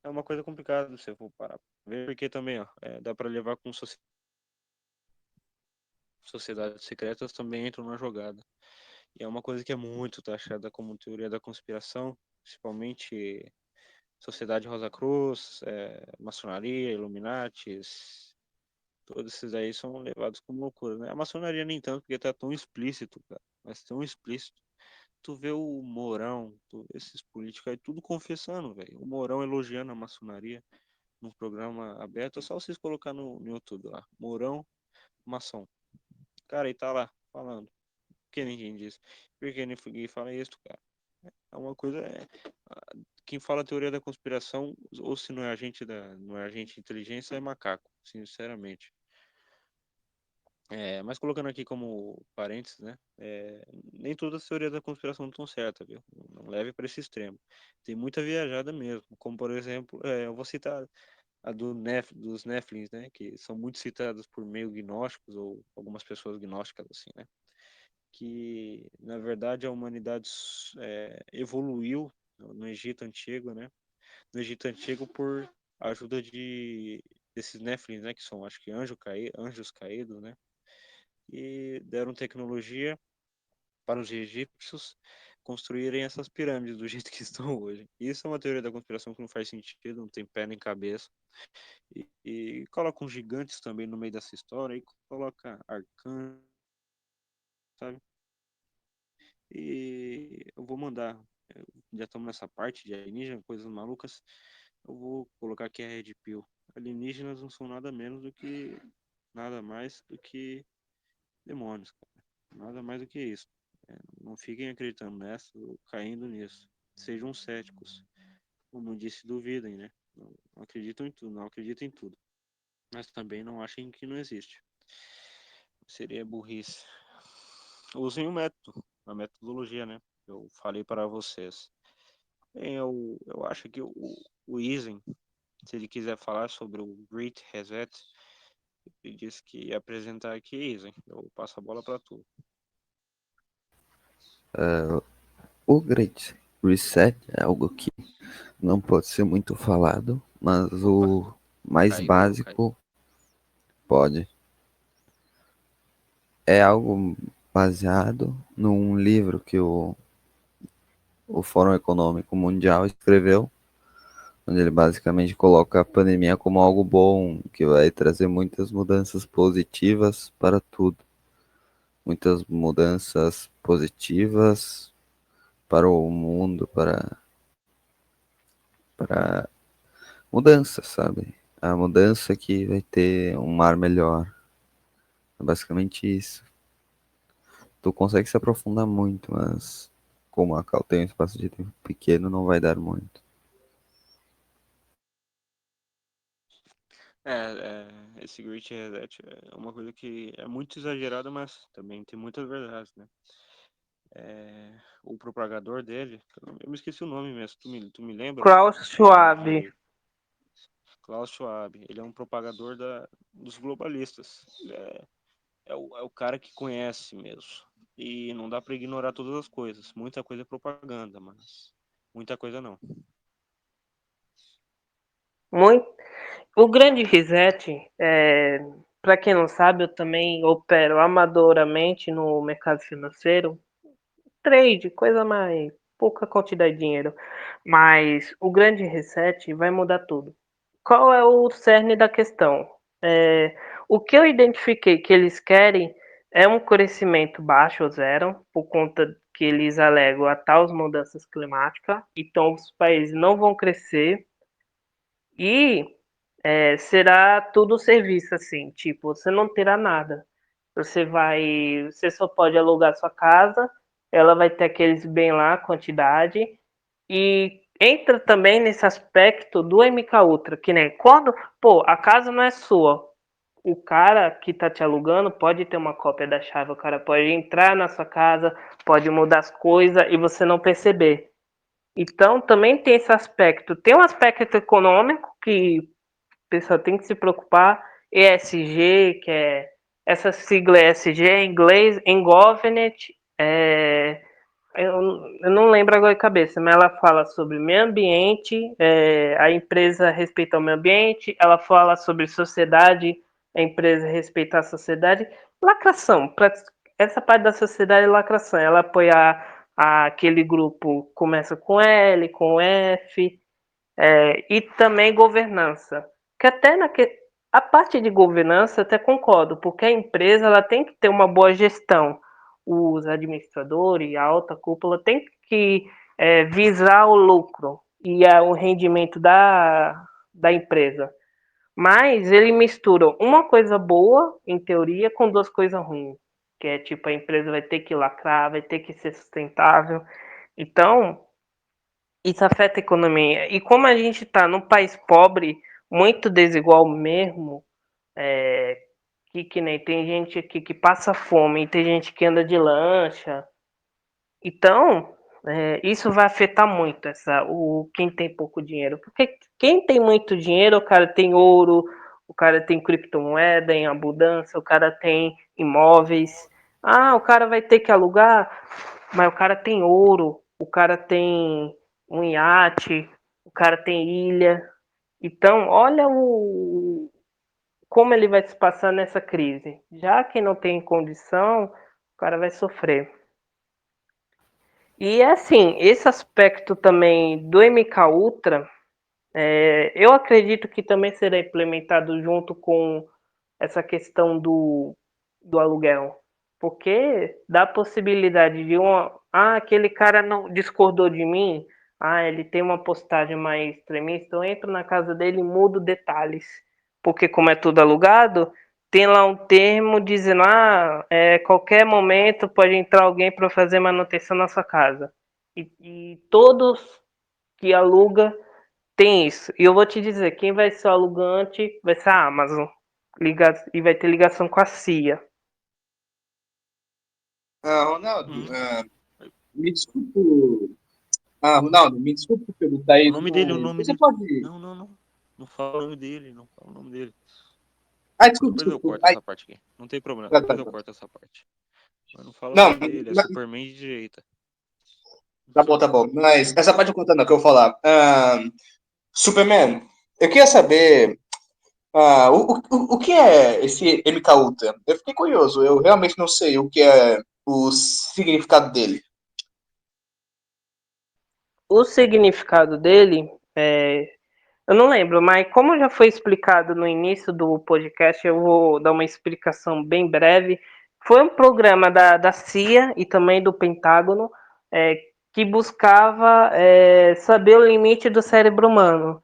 [SPEAKER 1] É uma coisa complicada se eu for parar. Ver porque também, ó, dá para levar com sociedades secretas também entram na jogada. E é uma coisa que é muito taxada como teoria da conspiração, principalmente Sociedade Rosa Cruz, maçonaria, Illuminatis, todos esses aí são levados como loucura, né? A maçonaria nem tanto, porque tá tão explícito, cara, mas tão explícito. Tu vê o Mourão, esses políticos aí, tudo confessando, velho. O Mourão elogiando a maçonaria num programa aberto, é só vocês colocar no YouTube lá, Mourão, maçom. Cara, aí tá lá, falando. Por que ninguém diz? Por que ninguém fala isso, cara? É uma coisa. Quem fala teoria da conspiração, ou se não é não é agente de inteligência, é macaco, sinceramente. Mas colocando aqui como parênteses, né? Nem todas as teorias da conspiração estão certas, viu? Não leve para esse extremo. Tem muita viajada mesmo. Como, por exemplo, eu vou citar a dos Nephilims, né? Que são muito citadas por meio gnósticos ou algumas pessoas gnósticas, assim, né? Que, na verdade, a humanidade evoluiu no Egito Antigo, né? No Egito Antigo por ajuda desses Nephilims, né? Que são, acho que anjos caídos, né? E deram tecnologia para os egípcios construírem essas pirâmides do jeito que estão hoje. Isso é uma teoria da conspiração que não faz sentido, não tem pé nem cabeça. E coloca uns gigantes também no meio dessa história, e coloca arcanos, sabe? E eu vou mandar, já estamos nessa parte de alienígena, coisas malucas, eu vou colocar aqui a Red Pill. Alienígenas não são nada mais do que demônios, cara. Nada mais do que isso. Não fiquem acreditando nessa ou caindo nisso. Sejam céticos. Como disse, duvidem, né? Não acreditam em tudo, não acreditem em tudo. Mas também não achem que não existe. Seria burrice. Usem o método, a metodologia, né? Eu falei para vocês. Eu acho que o Eisen, se ele quiser falar sobre o Great Reset, Ele disse que ia apresentar aqui, Isa. Eu passo a bola para tu.
[SPEAKER 5] O Great Reset é algo que não pode ser muito falado, mas o mais
[SPEAKER 1] Caiu,
[SPEAKER 5] básico pode. É algo baseado num livro que o Fórum Econômico Mundial escreveu, onde ele basicamente coloca a pandemia como algo bom, que vai trazer muitas mudanças positivas para tudo. Muitas mudanças positivas para o mundo, para mudança, sabe? A mudança que vai ter um mar melhor. É basicamente isso. Tu consegue se aprofundar muito, mas como a Cal tem um espaço de tempo pequeno, não vai dar muito.
[SPEAKER 1] Esse Great Reset é uma coisa que é muito exagerada, mas também tem muitas verdades, né? O propagador dele, eu me esqueci o nome mesmo, tu me lembra?
[SPEAKER 2] Klaus
[SPEAKER 1] O nome
[SPEAKER 2] Schwab.
[SPEAKER 1] dele? Klaus Schwab. Ele é um propagador dos globalistas. É o cara que conhece mesmo. E não dá para ignorar todas as coisas. Muita coisa é propaganda, mas muita coisa não.
[SPEAKER 2] Muito. O grande reset, para quem não sabe, eu também opero amadoramente no mercado financeiro. Trade, coisa mais, pouca quantidade de dinheiro. Mas o grande reset vai mudar tudo. Qual é o cerne da questão? O que eu identifiquei que eles querem é um crescimento baixo ou zero, por conta que eles alegam a tais mudanças climáticas. Então, os países não vão crescer e será tudo serviço, assim, tipo, você não terá nada. Você só pode alugar sua casa, ela vai ter aqueles bem lá, quantidade, e entra também nesse aspecto do MK Ultra, que nem quando, pô, a casa não é sua, o cara que tá te alugando pode ter uma cópia da chave, o cara pode entrar na sua casa, pode mudar as coisas e você não perceber. Então também tem esse aspecto. Tem um aspecto econômico que o pessoal tem que se preocupar. ESG, que é essa sigla ESG em inglês, Environment, eu não lembro agora de cabeça, mas ela fala sobre meio ambiente, a empresa respeita o meio ambiente, ela fala sobre sociedade, a empresa respeita a sociedade. Lacração, essa parte da sociedade é lacração, ela apoiar aquele grupo começa com L, com F, e também governança. Que até a parte de governança eu até concordo, porque a empresa ela tem que ter uma boa gestão. Os administradores, a alta cúpula tem que visar o lucro e o rendimento da empresa. Mas ele mistura uma coisa boa, em teoria, com duas coisas ruins. Que é tipo, a empresa vai ter que lacrar, vai ter que ser sustentável. Então, isso afeta a economia. E como a gente está num país pobre, muito desigual mesmo, que nem tem gente aqui que passa fome e tem gente que anda de lancha. Então, isso vai afetar muito quem tem pouco dinheiro. Porque quem tem muito dinheiro, o cara tem ouro, o cara tem criptomoeda em abundância, o cara tem imóveis. Ah, o cara vai ter que alugar, mas o cara tem ouro, o cara tem um iate, o cara tem ilha. Então, olha como ele vai se passar nessa crise. Já quem não tem condição, o cara vai sofrer. E assim, esse aspecto também do MK Ultra, eu acredito que também será implementado junto com essa questão do aluguel. Porque dá a possibilidade de aquele cara não discordou de mim, ele tem uma postagem mais extremista, eu entro na casa dele e mudo detalhes. Porque como é tudo alugado, tem lá um termo dizendo, qualquer momento pode entrar alguém para fazer manutenção na sua casa. E todos que aluga tem isso. E eu vou te dizer, quem vai ser o alugante vai ser a Amazon. E vai ter ligação com a CIA.
[SPEAKER 4] Ronaldo,
[SPEAKER 1] Hum.
[SPEAKER 4] me desculpe. Ronaldo, me desculpe perguntar
[SPEAKER 1] O
[SPEAKER 4] aí.
[SPEAKER 1] nome dele, o nome
[SPEAKER 4] Você
[SPEAKER 1] dele.
[SPEAKER 4] pode.
[SPEAKER 1] Não. Não fala o nome dele, não fala o nome dele.
[SPEAKER 4] Desculpa,
[SPEAKER 1] Depois eu
[SPEAKER 4] desculpa.
[SPEAKER 1] corto essa parte aqui. Não tem problema.
[SPEAKER 4] Tá,
[SPEAKER 1] Depois
[SPEAKER 4] tá,
[SPEAKER 1] eu
[SPEAKER 4] tá.
[SPEAKER 1] corto essa parte. Mas não fala
[SPEAKER 4] Não,
[SPEAKER 1] mal dele, é
[SPEAKER 4] mas-
[SPEAKER 1] Superman de direita.
[SPEAKER 4] tá bom, tá bom. Mas essa parte eu contando, que eu vou falar. Superman, eu queria saber o que é esse MK Ultra. Eu fiquei curioso, eu realmente não sei o que é o significado dele.
[SPEAKER 2] O significado dele, eu não lembro, mas como já foi explicado no início do podcast, eu vou dar uma explicação bem breve. Foi um programa da CIA e também do Pentágono é, que buscava saber o limite do cérebro humano.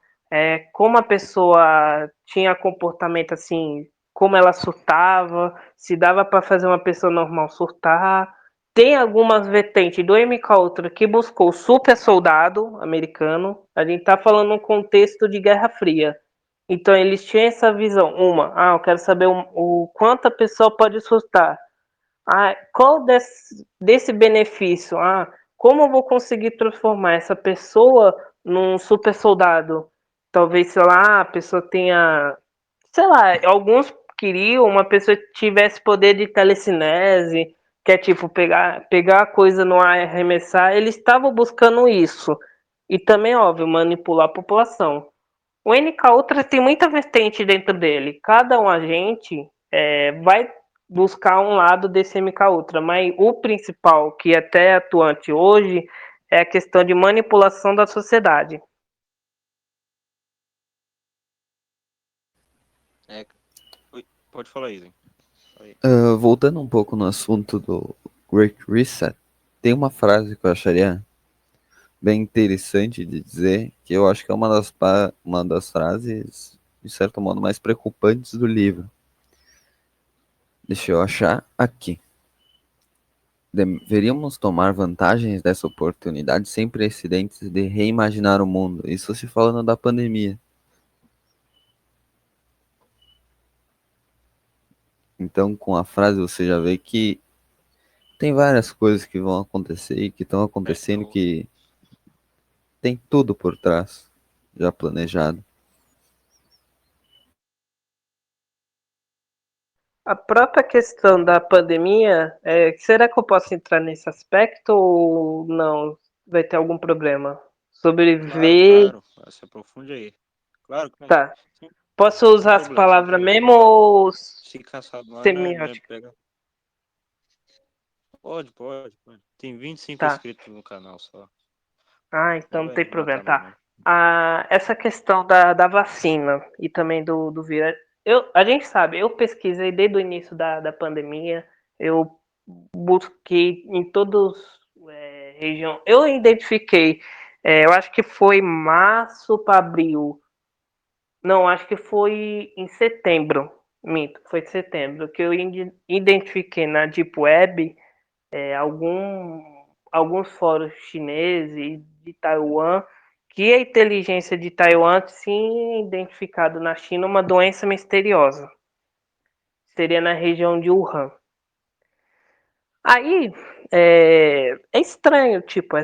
[SPEAKER 2] Como a pessoa tinha comportamento assim, como ela surtava, se dava para fazer uma pessoa normal surtar. Tem algumas vertentes do MK Ultra que buscou o super soldado americano. A gente está falando num contexto de Guerra Fria. Então eles tinham essa visão. Eu quero saber o quanto a pessoa pode surtar. Qual desse benefício? Como eu vou conseguir transformar essa pessoa num super soldado? Talvez, sei lá, a pessoa tenha, sei lá, alguns queriam uma pessoa que tivesse poder de telecinese, que é tipo pegar a coisa no ar e arremessar. Eles estavam buscando isso. E também, óbvio, manipular a população. O NK Ultra tem muita vertente dentro dele. Cada um agente vai buscar um lado desse MK Ultra, mas o principal, que é até atuante hoje, é a questão de manipulação da sociedade.
[SPEAKER 1] Pode falar, Isen.
[SPEAKER 5] Voltando um pouco no assunto do Great Reset, tem uma frase que eu acharia bem interessante de dizer, que eu acho que é uma das frases, de certo modo, mais preocupantes do livro. Deixa eu achar aqui. Deveríamos tomar vantagens dessa oportunidade sem precedentes de reimaginar o mundo. Isso se falando da pandemia. Então, com a frase, você já vê que tem várias coisas que vão acontecer e que estão acontecendo que tem tudo por trás, já planejado.
[SPEAKER 2] A própria questão da pandemia, será que eu posso entrar nesse aspecto ou não? Vai ter algum problema?
[SPEAKER 1] Claro,
[SPEAKER 2] Sobreviver,
[SPEAKER 1] claro. Se aprofunde aí. Claro, claro.
[SPEAKER 2] tá.
[SPEAKER 1] Sem,
[SPEAKER 2] Posso
[SPEAKER 1] sem
[SPEAKER 2] usar as
[SPEAKER 1] problema, sem
[SPEAKER 2] palavras
[SPEAKER 1] problema.
[SPEAKER 2] mesmo ou
[SPEAKER 1] Se caçar do ar, não é
[SPEAKER 2] semiótica?
[SPEAKER 1] pega. Pode. Tem 25
[SPEAKER 2] Tá.
[SPEAKER 1] inscritos no canal só.
[SPEAKER 2] Então
[SPEAKER 1] Não
[SPEAKER 2] não
[SPEAKER 1] vai
[SPEAKER 2] tem problema,
[SPEAKER 1] matar nós,
[SPEAKER 2] tá.
[SPEAKER 1] não.
[SPEAKER 2] Essa questão da vacina e também do vírus, a gente sabe, eu pesquisei desde o início da pandemia, eu busquei em todos região, eu identifiquei, eu acho que foi março para abril, não, acho que foi em setembro, minto, foi setembro, que eu identifiquei na Deep Web alguns fóruns chineses de Taiwan que a inteligência de Taiwan tinha identificado na China uma doença misteriosa. Seria na região de Wuhan. Aí é estranho, tipo,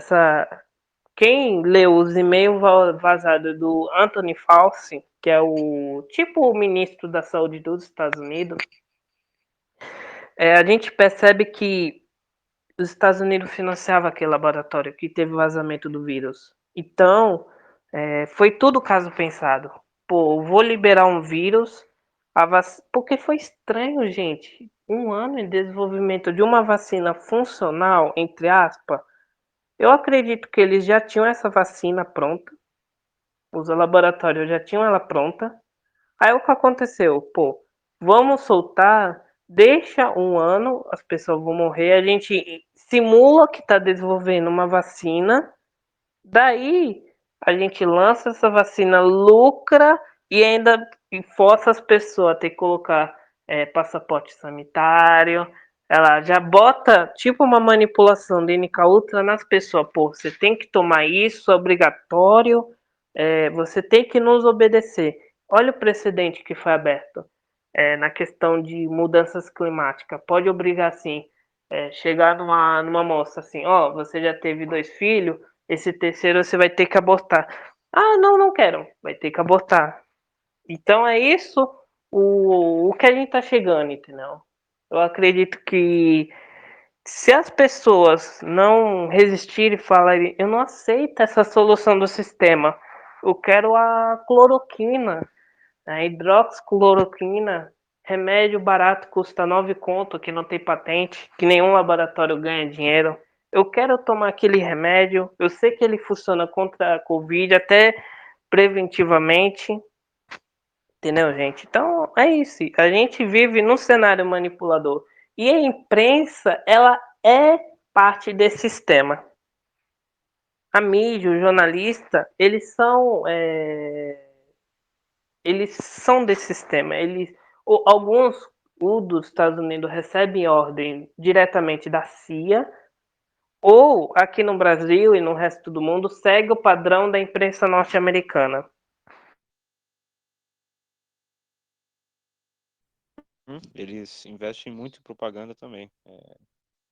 [SPEAKER 2] quem leu os e-mails vazados do Anthony Fauci, que é o tipo o ministro da saúde dos Estados Unidos, a gente percebe que os Estados Unidos financiava aquele laboratório que teve vazamento do vírus. Então, foi tudo caso pensado. Pô, vou liberar um vírus, porque foi estranho, gente. Um ano em desenvolvimento de uma vacina funcional, entre aspas. Eu acredito que eles já tinham essa vacina pronta. Os laboratórios já tinham ela pronta. Aí o que aconteceu? Pô, vamos soltar, deixa um ano, as pessoas vão morrer, a gente simula que está desenvolvendo uma vacina, daí a gente lança essa vacina, lucra e ainda força as pessoas a ter que colocar passaporte sanitário. Ela já bota tipo uma manipulação de NK Ultra nas pessoas. Pô, você tem que tomar isso, é obrigatório, você tem que nos obedecer. Olha o precedente que foi aberto na questão de mudanças climáticas. Pode obrigar, assim, chegar numa moça assim, você já teve 2 filhos, esse terceiro você vai ter que abortar. Não quero, vai ter que abortar. Então é isso o que a gente tá chegando, entendeu? Eu acredito que se as pessoas não resistirem e falarem, eu não aceito essa solução do sistema, eu quero a cloroquina, a hidroxicloroquina, remédio barato, custa 9 conto, que não tem patente, que nenhum laboratório ganha dinheiro. Eu quero tomar aquele remédio, eu sei que ele funciona contra a Covid, até preventivamente, entendeu, gente? Então, é isso. A gente vive num cenário manipulador. E a imprensa, ela é parte desse sistema. A mídia, o jornalista, eles são desse sistema. Alguns dos Estados Unidos recebem ordem diretamente da CIA, ou aqui no Brasil e no resto do mundo segue o padrão da imprensa norte-americana.
[SPEAKER 1] Eles investem muito em propaganda também.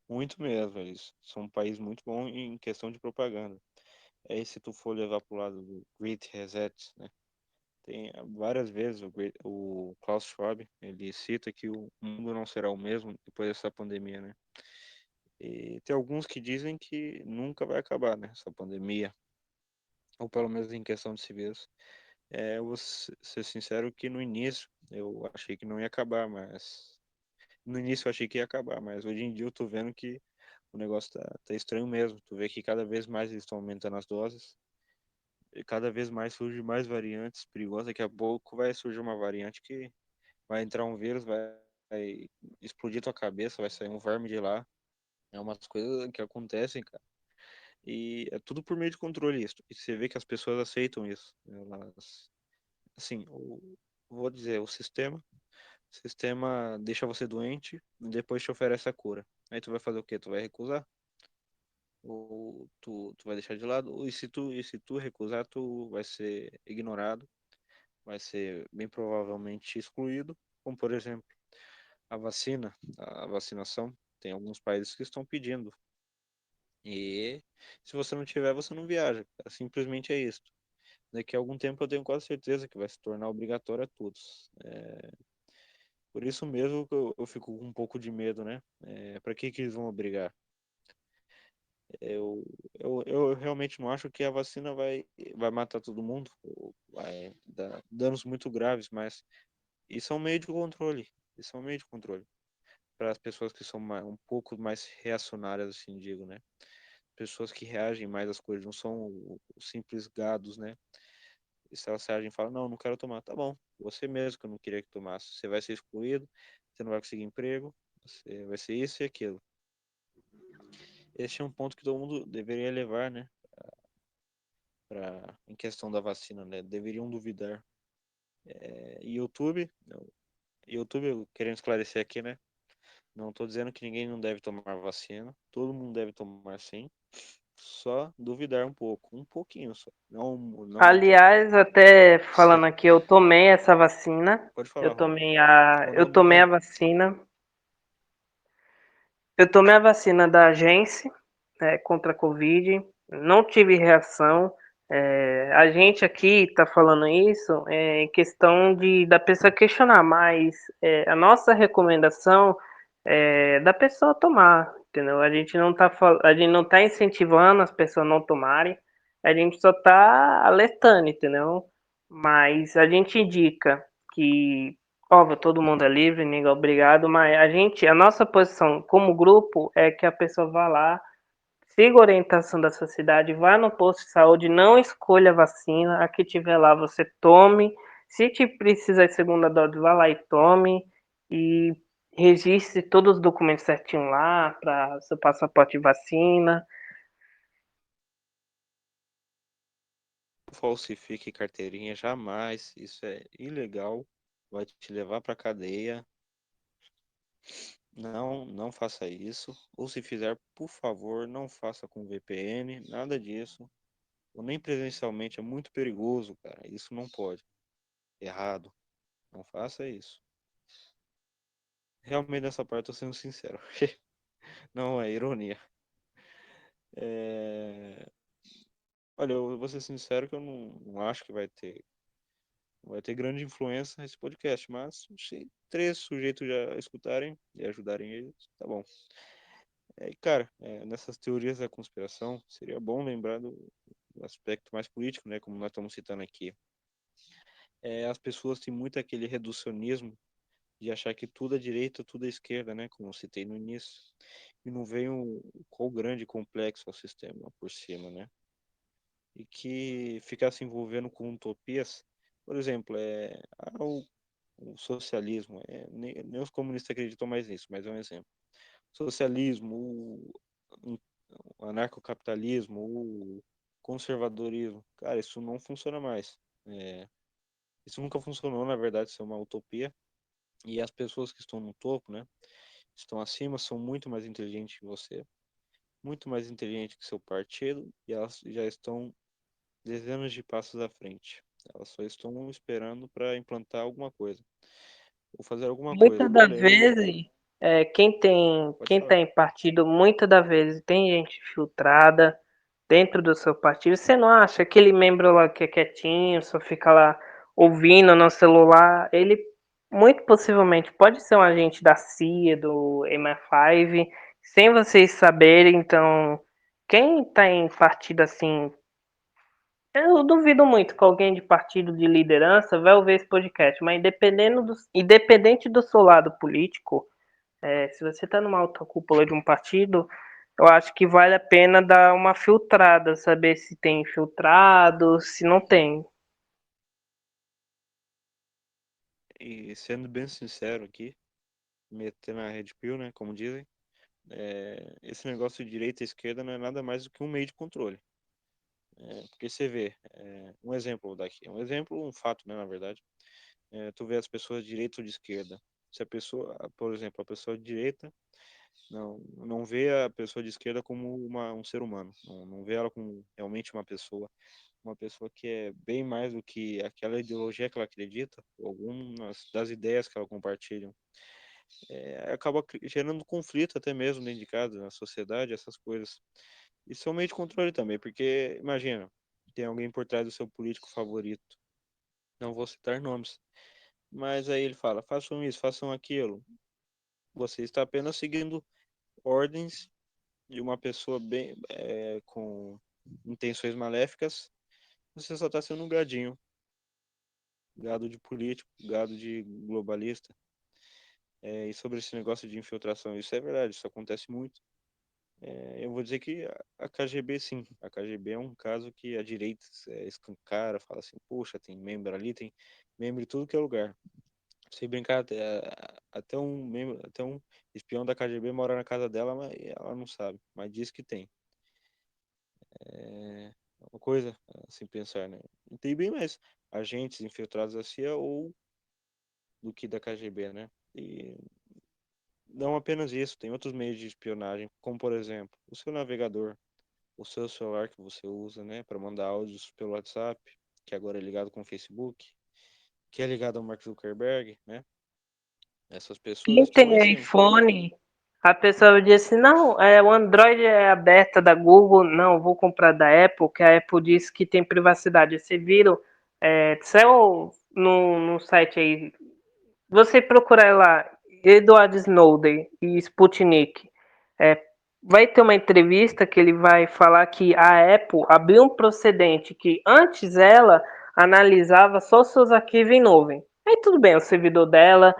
[SPEAKER 1] Muito mesmo. Eles são um país muito bom em questão de propaganda. Aí se tu for levar pro lado do Great Reset, né? Tem várias vezes o Klaus Schwab, ele cita que o mundo não será o mesmo depois dessa pandemia, né? E tem alguns que dizem que nunca vai acabar, né? Essa pandemia, ou pelo menos em questão de civis. Eu vou ser sincero que no início eu achei que não ia acabar, mas no início eu achei que ia acabar, mas hoje em dia eu tô vendo que o negócio tá estranho mesmo. Tu vê que cada vez mais eles estão aumentando as doses, e cada vez mais surgem mais variantes perigosas. Daqui a pouco vai surgir uma variante que vai entrar um vírus, vai explodir tua cabeça, vai sair um verme de lá. É umas coisas que acontecem, cara. E é tudo por meio de controle isso. E você vê que as pessoas aceitam isso. Elas, assim, vou dizer, o sistema deixa você doente e depois te oferece a cura. Aí tu vai fazer o quê? Tu vai recusar? Ou tu vai deixar de lado? E se tu recusar, tu vai ser ignorado, vai ser bem provavelmente excluído. Como, por exemplo, a vacinação. Tem alguns países que estão pedindo. E se você não tiver, você não viaja. Simplesmente é isso. Daqui a algum tempo eu tenho quase certeza que vai se tornar obrigatório a todos. Por isso mesmo que eu fico com um pouco de medo, né? Para que eles vão obrigar? Eu, eu realmente não acho que a vacina vai matar todo mundo, ou vai dar danos muito graves, mas isso é um meio de controle. Isso é um meio de controle para as pessoas que são um pouco mais reacionárias, assim digo, né? Pessoas que reagem mais às coisas, não são os simples gados, né? E se elas reagem e falam, não, não quero tomar, tá bom, você mesmo que eu não queria que tomasse, você vai ser excluído, você não vai conseguir emprego, você vai ser isso e aquilo. Esse é um ponto que todo mundo deveria levar, né? Em questão da vacina, né? Deveriam duvidar. YouTube, querendo esclarecer aqui, né? Não estou dizendo que ninguém não deve tomar vacina, todo mundo deve tomar sim, só duvidar um pouco, um pouquinho só, não muito.
[SPEAKER 2] Aliás, até
[SPEAKER 1] Se,
[SPEAKER 2] falando aqui, eu tomei essa vacina.
[SPEAKER 1] pode
[SPEAKER 2] Eu
[SPEAKER 1] falar, Ronaldo.
[SPEAKER 2] tomei a, eu
[SPEAKER 1] Ronaldo
[SPEAKER 2] tomei a
[SPEAKER 1] não.
[SPEAKER 2] vacina. Eu tomei a vacina da agência, contra a Covid. Não tive reação. A gente aqui está falando isso em questão da pessoa questionar, mas a nossa recomendação é da pessoa tomar, entendeu? A gente não tá incentivando as pessoas a não tomarem, a gente só está alertando, entendeu? Mas a gente indica que, óbvio, todo mundo é livre, ninguém é obrigado, mas a nossa posição como grupo é que a pessoa vá lá, siga a orientação da sociedade, vá no posto de saúde, não escolha a vacina, a que tiver lá você tome. Se te precisa de segunda dose, vá lá e tome. E registre todos os documentos certinho lá, para seu passaporte de vacina.
[SPEAKER 1] Falsifique carteirinha jamais, isso é ilegal, vai te levar para cadeia. Não, não faça isso. Ou se fizer, por favor, não faça com VPN, nada disso. Ou nem presencialmente, é muito perigoso, cara. Isso não pode. Errado. Não faça isso. Realmente nessa parte eu tô sendo sincero. Não é ironia. É... Olha, eu vou ser sincero que eu não acho que vai ter vai ter grande influência nesse podcast, mas se 3 sujeitos já escutarem e ajudarem eles, tá bom. Cara, nessas teorias da conspiração, seria bom lembrar do aspecto mais político, né, como nós estamos citando aqui. As pessoas têm muito aquele reducionismo de achar que tudo é direita, tudo é esquerda, né, como eu citei no início, e não vem qual grande complexo ao sistema por cima, né, e que ficar se envolvendo com utopias, por exemplo, o socialismo, nem os comunistas acreditam mais nisso, mas é um exemplo. Socialismo, o anarcocapitalismo, o conservadorismo, cara, isso não funciona mais. Isso nunca funcionou, na verdade, isso é uma utopia. E as pessoas que estão no topo, né, estão acima, são muito mais inteligentes que você, muito mais inteligentes que seu partido, e elas já estão dezenas de passos à frente. Elas só estão esperando para implantar alguma coisa, ou fazer alguma coisa.
[SPEAKER 2] Muitas das
[SPEAKER 1] Porém,
[SPEAKER 2] vezes, quem tem,
[SPEAKER 1] pode
[SPEAKER 2] quem
[SPEAKER 1] falar.
[SPEAKER 2] tá em partido, muitas das vezes tem gente filtrada dentro do seu partido. Você não acha aquele membro lá que é quietinho, só fica lá ouvindo no celular, ele muito possivelmente pode ser um agente da CIA, do MI5, sem vocês saberem. Então, quem tá em partido assim, eu duvido muito que alguém de partido de liderança vai ouvir esse podcast, mas independente do seu lado político, se você está numa alta cúpula de um partido, eu acho que vale a pena dar uma filtrada, saber se tem infiltrado, se não tem.
[SPEAKER 1] E sendo bem sincero aqui, meter na Red Pill, né, como dizem, esse negócio de direita e esquerda não é nada mais do que um meio de controle. Porque você vê, um exemplo daqui, um fato, né, na verdade, tu vê as pessoas de direita ou de esquerda. Se a pessoa, por exemplo, a pessoa de direita não vê a pessoa de esquerda como um ser humano, não vê ela como realmente uma pessoa que é bem mais do que aquela ideologia que ela acredita, ou algumas das ideias que ela compartilha. Acaba gerando conflito até mesmo dentro de casa, na sociedade, essas coisas. Isso é um meio de controle também, porque imagina, tem alguém por trás do seu político favorito. Não vou citar nomes, mas aí ele fala: façam isso, façam aquilo. Você está apenas seguindo ordens de uma pessoa com intenções maléficas. Você só está sendo um gadinho, gado de político, gado de globalista. E sobre esse negócio de infiltração, isso é verdade, isso acontece muito. Eu vou dizer que a KGB, sim. A KGB é um caso que a direita escancara, fala assim: poxa, tem membro ali, tem membro em tudo que é lugar. Se brincar, até um espião da KGB mora na casa dela, mas ela não sabe, mas diz que tem. É uma coisa assim pensar, né? E tem bem mais agentes infiltrados da CIA ou do que da KGB, né? E não apenas isso, tem outros meios de espionagem, como por exemplo, o seu navegador, o seu celular que você usa, né, para mandar áudios pelo WhatsApp, que agora é ligado com o Facebook, que é ligado ao Mark Zuckerberg, né? Essas pessoas
[SPEAKER 2] Quem
[SPEAKER 1] estão lá em
[SPEAKER 2] tem
[SPEAKER 1] cima.
[SPEAKER 2] iPhone, a pessoa diz assim, não, o Android é a beta da Google, não, vou comprar da Apple, que a Apple diz que tem privacidade. Você viram, saiu no site aí, você procurar lá, Edward Snowden e Sputnik, é, vai ter uma entrevista que ele vai falar que a Apple abriu um procedente que antes ela analisava só seus arquivos em nuvem. Aí tudo bem, o servidor dela,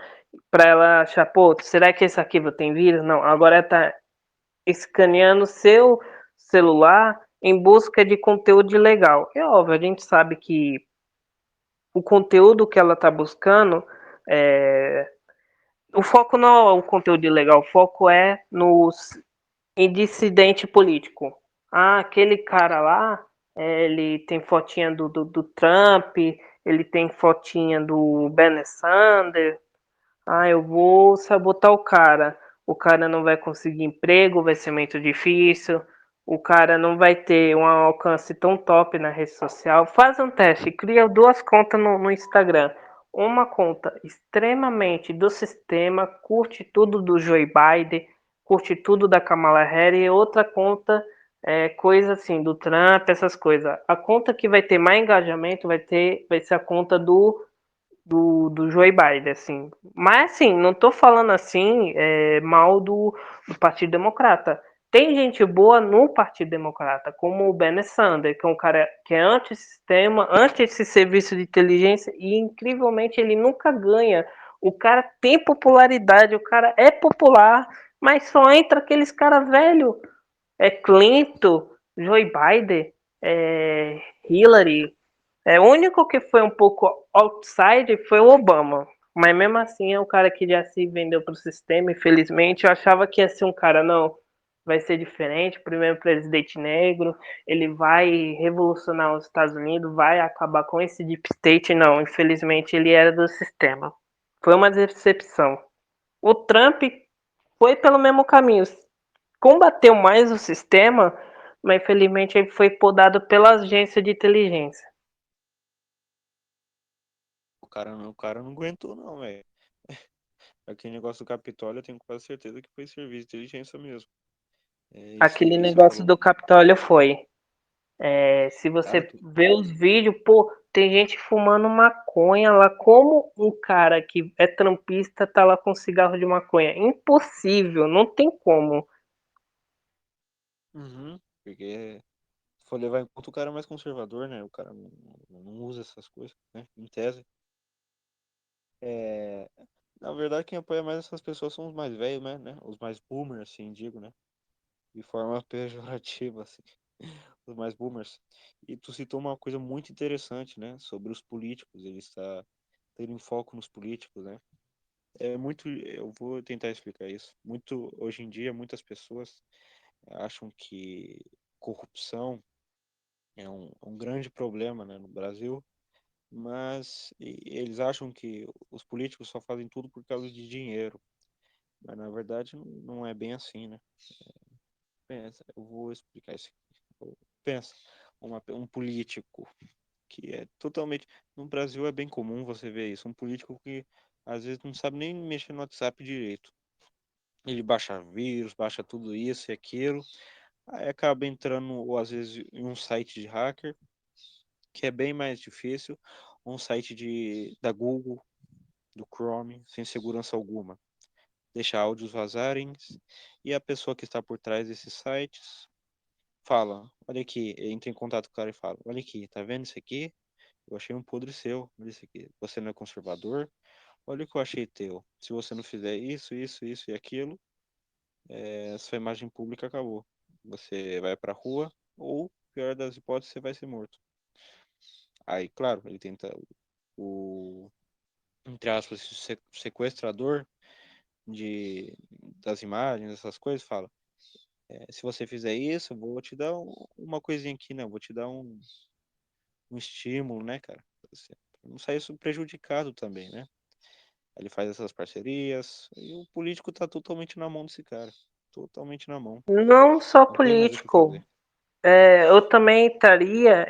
[SPEAKER 2] para ela achar, pô, será que esse arquivo tem vírus? Não, agora está escaneando seu celular em busca de conteúdo ilegal. É óbvio, a gente sabe que o conteúdo que ela está buscando o foco não é o conteúdo ilegal, o foco é em dissidente político. Ah, aquele cara lá, ele tem fotinha do Trump, ele tem fotinha do Bernie Sanders. Ah, eu vou sabotar o cara. O cara não vai conseguir emprego, vai ser muito difícil. O cara não vai ter um alcance tão top na rede social. Faz um teste, cria 2 contas no Instagram. Uma conta extremamente do sistema, curte tudo do Joe Biden, curte tudo da Kamala Harris, e outra conta coisa assim do Trump, essas coisas. A conta que vai ter mais engajamento vai ser a conta do do Joe Biden, assim. Mas, assim, não tô falando assim mal do Partido Democrata. Tem gente boa no Partido Democrata, como o Bernie Sanders, que é um cara que é anti-sistema, anti esse serviço de inteligência, e incrivelmente ele nunca ganha. O cara tem popularidade, o cara é popular, mas só entra aqueles caras velhos. Clinton, Joe Biden, Hillary. O único que foi um pouco outside foi o Obama. Mas mesmo assim é um cara que já se vendeu para o sistema, infelizmente. Eu achava que ia ser um cara, não, vai ser diferente, primeiro presidente negro, ele vai revolucionar os Estados Unidos, vai acabar com esse deep state. Não, infelizmente ele era do sistema. Foi uma decepção. O Trump foi pelo mesmo caminho, combateu mais o sistema, mas infelizmente ele foi podado pela agência de inteligência.
[SPEAKER 1] O cara não aguentou, não, velho. Aquele negócio do Capitólio, eu tenho quase certeza que foi serviço de inteligência mesmo.
[SPEAKER 2] Aquele
[SPEAKER 1] Isso
[SPEAKER 2] negócio
[SPEAKER 1] falou.
[SPEAKER 2] do Capitólio foi. Se
[SPEAKER 1] Cara,
[SPEAKER 2] você vê os vídeos, pô, tem gente fumando maconha lá. Como um cara que é trampista tá lá com cigarro de maconha? Impossível, não tem como.
[SPEAKER 1] porque se for levar em conta o cara é mais conservador, né? O cara não usa essas coisas, né? Em tese. É, na verdade, quem apoia mais essas pessoas são os mais velhos, né? Os mais boomers, assim, digo, né? De forma pejorativa, assim. Os mais boomers. E tu citou uma coisa muito interessante, né? Sobre os políticos. Ele está tendo foco nos políticos, né? Eu vou tentar explicar isso. Hoje em dia, muitas pessoas acham que corrupção é um grande problema, né, no Brasil, mas eles acham que os políticos só fazem tudo por causa de dinheiro. Mas na verdade não é bem assim, né? Pensa, eu vou explicar isso aqui. Pensa, um político que é totalmente. No Brasil é bem comum você ver isso. Um político que às vezes não sabe nem mexer no WhatsApp direito. Ele baixa vírus, baixa tudo isso e aquilo. Aí acaba entrando, ou às vezes, em um site de hacker, que é bem mais difícil. Um site da Google, do Chrome, sem segurança alguma. Deixa áudios vazarem. E a pessoa que está por trás desses sites fala, olha aqui, entra em contato com o cara e fala, olha aqui, tá vendo isso aqui? Eu achei um podre seu, olha isso aqui. Você não é conservador? Olha o que eu achei teu. Se você não fizer isso e aquilo, sua imagem pública acabou. Você vai pra rua ou, pior das hipóteses, você vai ser morto. Aí, claro, ele tenta o, entre aspas, sequestrador das imagens, essas coisas, fala, se você fizer isso, eu vou te dar uma coisinha aqui, né? Eu vou te dar um estímulo, né, cara? Pra não sair prejudicado também, né? Ele faz essas parcerias e o político tá totalmente na mão desse cara. Totalmente na mão.
[SPEAKER 2] Não só
[SPEAKER 1] Não tem mais o que
[SPEAKER 2] político.
[SPEAKER 1] fazer.
[SPEAKER 2] Eu também estaria.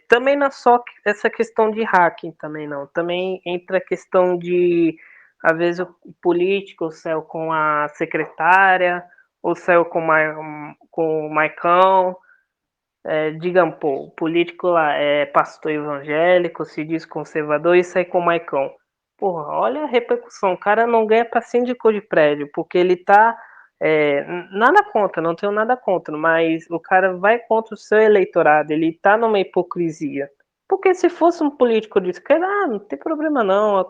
[SPEAKER 2] Também não é só essa questão de hacking, também não. Também entra a questão de, às vezes, o político saiu com a secretária, ou saiu com o Maicão. Digamos, pô, o político lá é pastor evangélico, se diz conservador e sai com o Maicon. Porra, olha a repercussão. O cara não ganha para síndico de prédio, porque ele tá. Nada contra, não tenho nada contra, mas o cara vai contra o seu eleitorado, ele tá numa hipocrisia. Porque se fosse um político de esquerda, não tem problema não.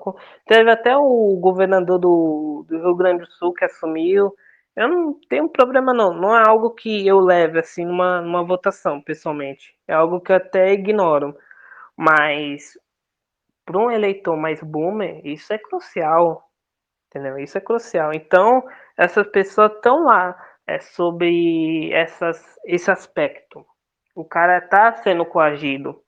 [SPEAKER 2] Teve até o governador do Rio Grande do Sul que assumiu. Eu não tenho problema não. Não é algo que eu leve assim numa votação, pessoalmente. É algo que eu até ignoro. Mas para um eleitor mais boomer, isso é crucial, entendeu? Isso é crucial. Então, essas pessoas estão lá sobre esse aspecto. O cara está sendo coagido.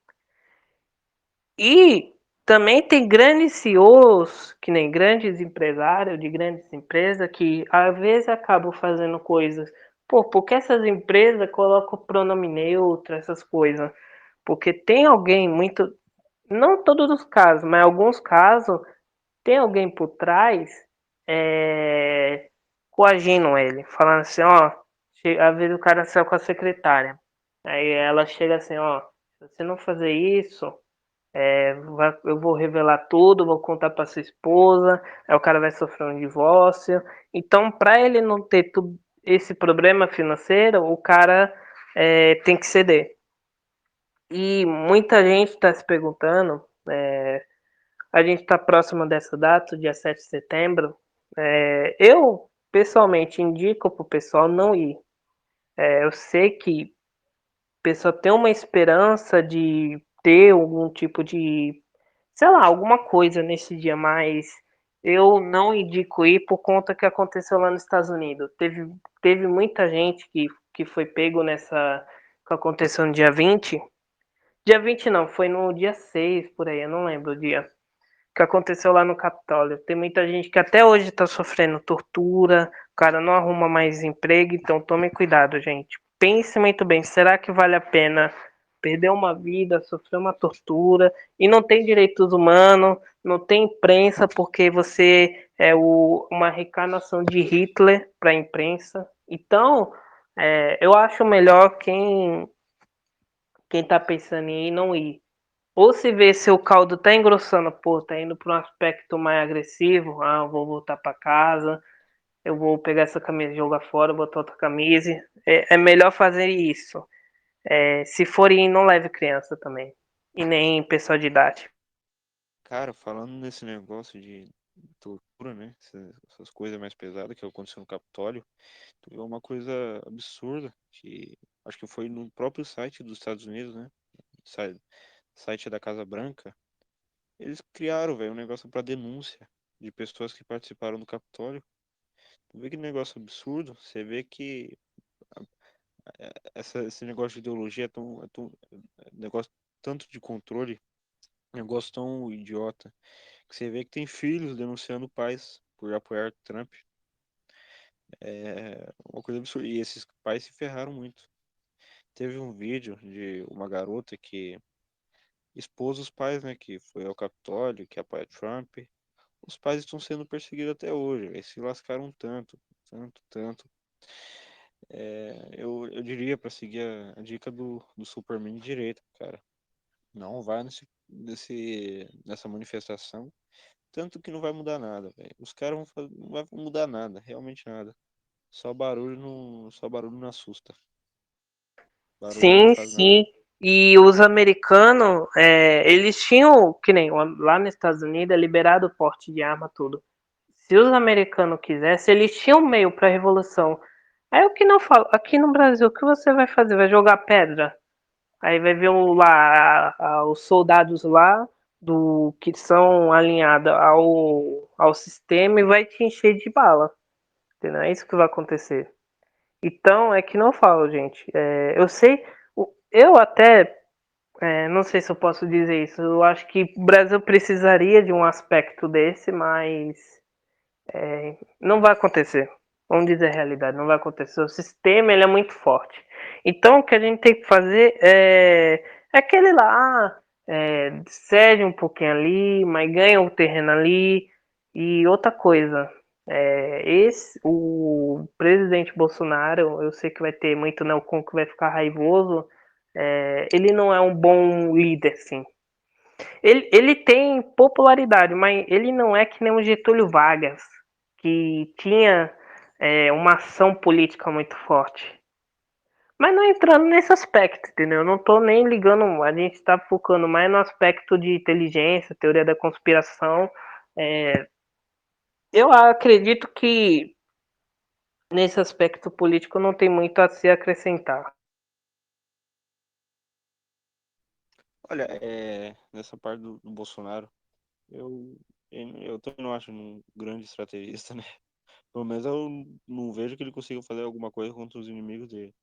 [SPEAKER 2] E também tem grandes CEOs, que nem grandes empresários de grandes empresas, que às vezes acabam fazendo coisas. Pô, porque essas empresas colocam pronome neutro, essas coisas? Porque tem alguém muito. Não todos os casos, mas alguns casos, tem alguém por trás coagindo ele, falando assim, ó. Às vezes o cara saiu com a secretária. Aí ela chega assim, ó, se você não fazer isso, Eu vou revelar tudo, vou contar para sua esposa, aí o cara vai sofrer um divórcio. Então, para ele não ter tudo esse problema financeiro, o cara tem que ceder. E muita gente está se perguntando, a gente está próximo dessa data, dia 7 de setembro. Eu, pessoalmente, indico para o pessoal não ir. Eu sei que o pessoal tem uma esperança de ter algum tipo de, sei lá, alguma coisa nesse dia, mas eu não indico ir por conta que aconteceu lá nos Estados Unidos. Teve muita gente que foi pego nessa, que aconteceu no dia 20. Dia 20 não, foi no dia 6 por aí, eu não lembro o dia. Que aconteceu lá no Capitólio. Tem muita gente que até hoje está sofrendo tortura, o cara não arruma mais emprego, então tome cuidado, gente. Pense muito bem, será que vale a pena perder uma vida, sofrer uma tortura e não tem direitos humanos, não tem imprensa porque você é uma reencarnação de Hitler para a imprensa. Então, eu acho melhor quem está pensando em ir não ir. Ou se vê se o caldo tá engrossando, pô, tá indo para um aspecto mais agressivo, eu vou voltar para casa, eu vou pegar essa camisa e jogar fora, botar outra camisa. É melhor fazer isso. Se for ir, não leve criança também. E nem pessoal de idade.
[SPEAKER 1] Cara, falando nesse negócio de tortura, né? Essas coisas mais pesadas que aconteceu no Capitólio, é uma coisa absurda que acho que foi no próprio site dos Estados Unidos, né? Site da Casa Branca. Eles criaram, velho, um negócio pra denúncia de pessoas que participaram do Capitólio. Tu vê que negócio absurdo? Você vê que esse negócio de ideologia é negócio tanto de controle, negócio tão idiota, que você vê que tem filhos denunciando pais por apoiar Trump. É uma coisa absurda. E esses pais se ferraram muito. Teve um vídeo de uma garota que expôs os pais, né, que foi ao Capitólio, que apoia Trump. Os pais estão sendo perseguidos até hoje, eles se lascaram tanto, tanto, tanto. Eu diria para seguir a dica do Superman de direita, cara. Não vai nessa manifestação, tanto que não vai mudar nada, velho. Os caras não vai mudar nada, realmente nada. Só barulho não assusta. Barulho não
[SPEAKER 2] Sim,
[SPEAKER 1] faz nada.
[SPEAKER 2] sim. E os americanos, eles tinham, que nem lá nos Estados Unidos, é liberado o porte de arma, tudo. Se os americanos quisessem, eles tinham meio para a revolução. Aí o que não falo, aqui no Brasil, o que você vai fazer? Vai jogar pedra? Aí vai ver os soldados lá do que são alinhados ao sistema e vai te encher de bala. Entendeu? É isso que vai acontecer. Então, é que não falo, gente. Eu sei, eu até não sei se eu posso dizer isso. Eu acho que o Brasil precisaria de um aspecto desse, mas não vai acontecer. Vamos dizer a realidade, não vai acontecer. O sistema ele é muito forte. Então o que a gente tem que fazer é aquele lá, cede um pouquinho ali, mas ganha o terreno ali. E outra coisa, o presidente Bolsonaro, eu sei que vai ter muito neocon que vai ficar raivoso. Ele não é um bom líder, sim. Ele tem popularidade, mas ele não é que nem o Getúlio Vargas, que tinha uma ação política muito forte. Mas não entrando nesse aspecto, entendeu? Eu não tô nem ligando, a gente tá focando mais no aspecto de inteligência, teoria da conspiração. Eu acredito que nesse aspecto político não tem muito a se acrescentar.
[SPEAKER 1] Olha, nessa parte do Bolsonaro, eu, eu também não acho um grande estrategista, né? Pelo menos eu não vejo que ele consiga fazer alguma coisa contra os inimigos dele.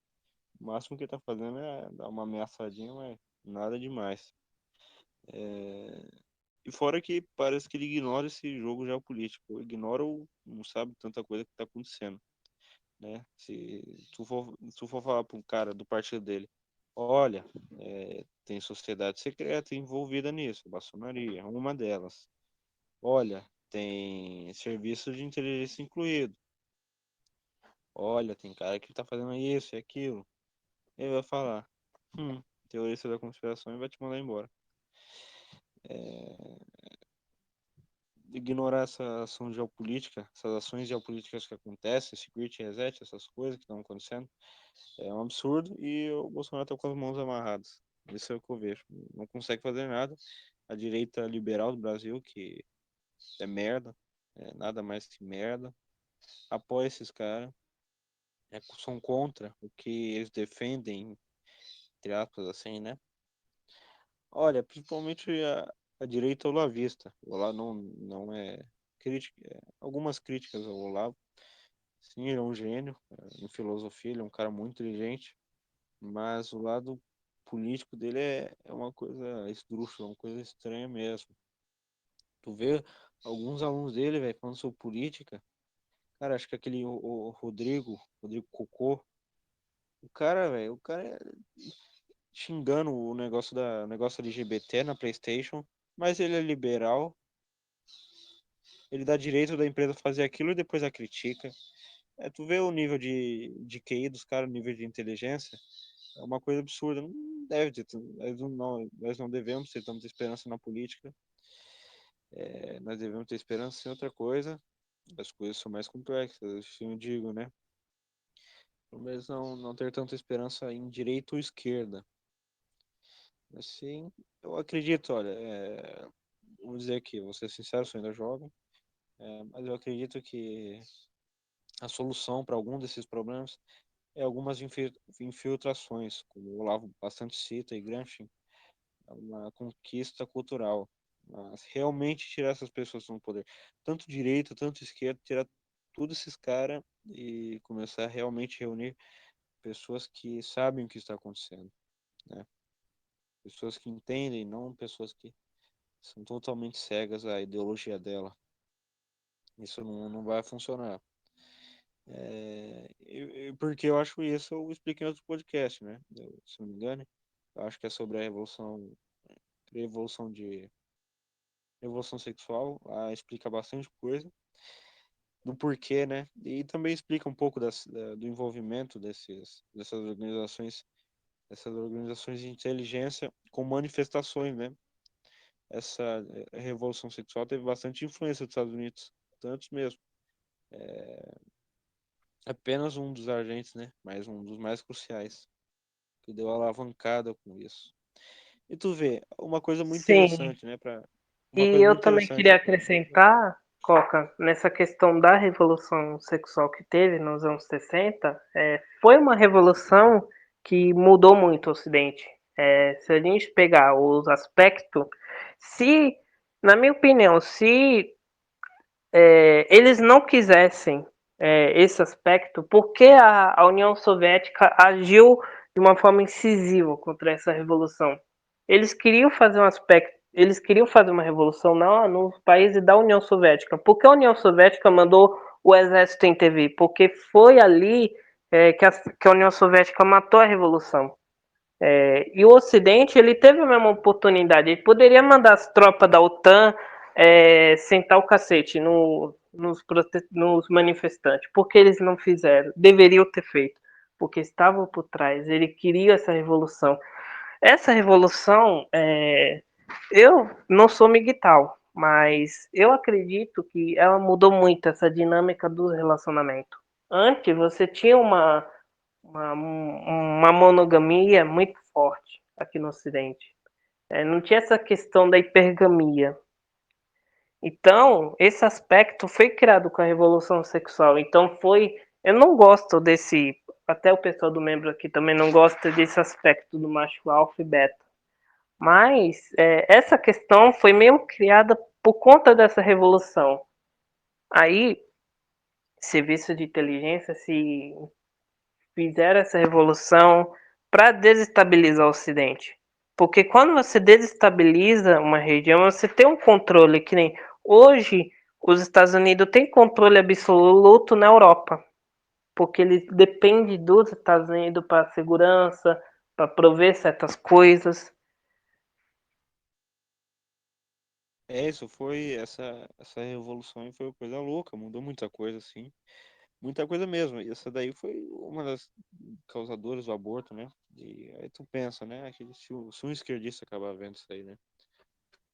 [SPEAKER 1] O máximo que ele tá fazendo é dar uma ameaçadinha, mas nada demais. E fora que parece que ele ignora esse jogo geopolítico. Ignora ou não sabe tanta coisa que tá acontecendo, né? Se tu for falar para um cara do partido dele, olha, tem sociedade secreta envolvida nisso, maçonaria, é uma delas. Olha, tem serviço de inteligência incluído. Olha, tem cara que tá fazendo isso e aquilo. Ele vai falar, teorista da conspiração e vai te mandar embora. ignorar essa ação geopolítica, essas ações geopolíticas que acontecem, esse grid reset, essas coisas que estão acontecendo, é um absurdo e o Bolsonaro está com as mãos amarradas. Isso é o que eu vejo. Não consegue fazer nada. A direita liberal do Brasil, que é merda, é nada mais que merda, apoia esses caras, são contra o que eles defendem, entre aspas, assim, né? Olha, principalmente a direita olavista. O Olavo não é crítica, algumas críticas ao Olavo. Sim, ele é um gênio em filosofia, ele é um cara muito inteligente, mas o lado político dele é uma coisa esdrúxula, uma coisa estranha mesmo. Tu vê alguns alunos dele, velho, falando sobre política, cara, acho que aquele o Rodrigo Cocô, o cara, velho, o cara xingando o negócio LGBT na PlayStation, mas ele é liberal, ele dá direito da empresa fazer aquilo e depois a critica. Tu vê o nível de QI dos caras, o nível de inteligência, é uma coisa absurda. Não deve ter, nós não devemos ter tanta esperança na política. Nós devemos ter esperança em outra coisa. As coisas são mais complexas, assim eu digo, né? Mas não ter tanta esperança em direita ou esquerda. Assim, eu acredito, olha, vou dizer aqui, vou ser sincero, sou ainda jovem, mas eu acredito que a solução para algum desses problemas é algumas infiltrações, como o Olavo bastante cita e Gramsci, é uma conquista cultural. Mas realmente tirar essas pessoas do poder, tanto direita, tanto esquerda, tirar todos esses caras e começar a realmente reunir pessoas que sabem o que está acontecendo, né? Pessoas que entendem, não pessoas que são totalmente cegas à ideologia dela. Isso não vai funcionar. Porque eu acho isso, eu expliquei em outro podcast, né? Se não me engano, eu acho que é sobre a revolução de revolução sexual, explica bastante coisa do porquê, né? E também explica um pouco do envolvimento dessas organizações de inteligência com manifestações, né? Essa revolução sexual teve bastante influência dos Estados Unidos, tantos mesmo. Apenas um dos agentes, né? Mas um dos mais cruciais, que deu alavancada com isso. E tu vê,
[SPEAKER 2] Sim,
[SPEAKER 1] uma
[SPEAKER 2] e
[SPEAKER 1] coisa
[SPEAKER 2] eu
[SPEAKER 1] muito
[SPEAKER 2] também
[SPEAKER 1] interessante.
[SPEAKER 2] queria acrescentar, Coca, nessa questão da revolução sexual que teve nos anos 60, foi uma revolução que mudou muito o Ocidente. Se a gente pegar os aspectos, se, na minha opinião, se eles não quisessem esse aspecto, por que a União Soviética agiu de uma forma incisiva contra essa revolução? Eles queriam fazer um aspecto, eles queriam fazer uma revolução nos países da União Soviética. Por que a União Soviética mandou o exército intervir? Porque foi ali que a União Soviética matou a revolução. E o Ocidente ele teve a mesma oportunidade. Ele poderia mandar as tropas da OTAN sentar o cacete nos manifestantes. Por que eles não fizeram? Deveriam ter feito. Porque estavam por trás. Ele queria essa revolução. Essa revolução, eu não sou miguel, mas eu acredito que ela mudou muito essa dinâmica do relacionamento. Antes você tinha uma monogamia muito forte aqui no Ocidente. Não tinha essa questão da hipergamia. Então, esse aspecto foi criado com a revolução sexual. Então, eu não gosto desse. Até o pessoal do membro aqui também não gosta desse aspecto do macho alfa e beta. Mas essa questão foi meio criada por conta dessa revolução. Aí, serviço de inteligência se fizeram essa revolução para desestabilizar o Ocidente. Porque quando você desestabiliza uma região, você tem um controle, que nem hoje os Estados Unidos têm controle absoluto na Europa, porque eles dependem dos Estados Unidos para segurança, para prover certas coisas.
[SPEAKER 1] Essa revolução aí foi uma coisa louca, mudou muita coisa, assim. Muita coisa mesmo. E essa daí foi uma das causadoras do aborto, né? E aí tu pensa, né? Se um esquerdista acabar vendo isso aí, né?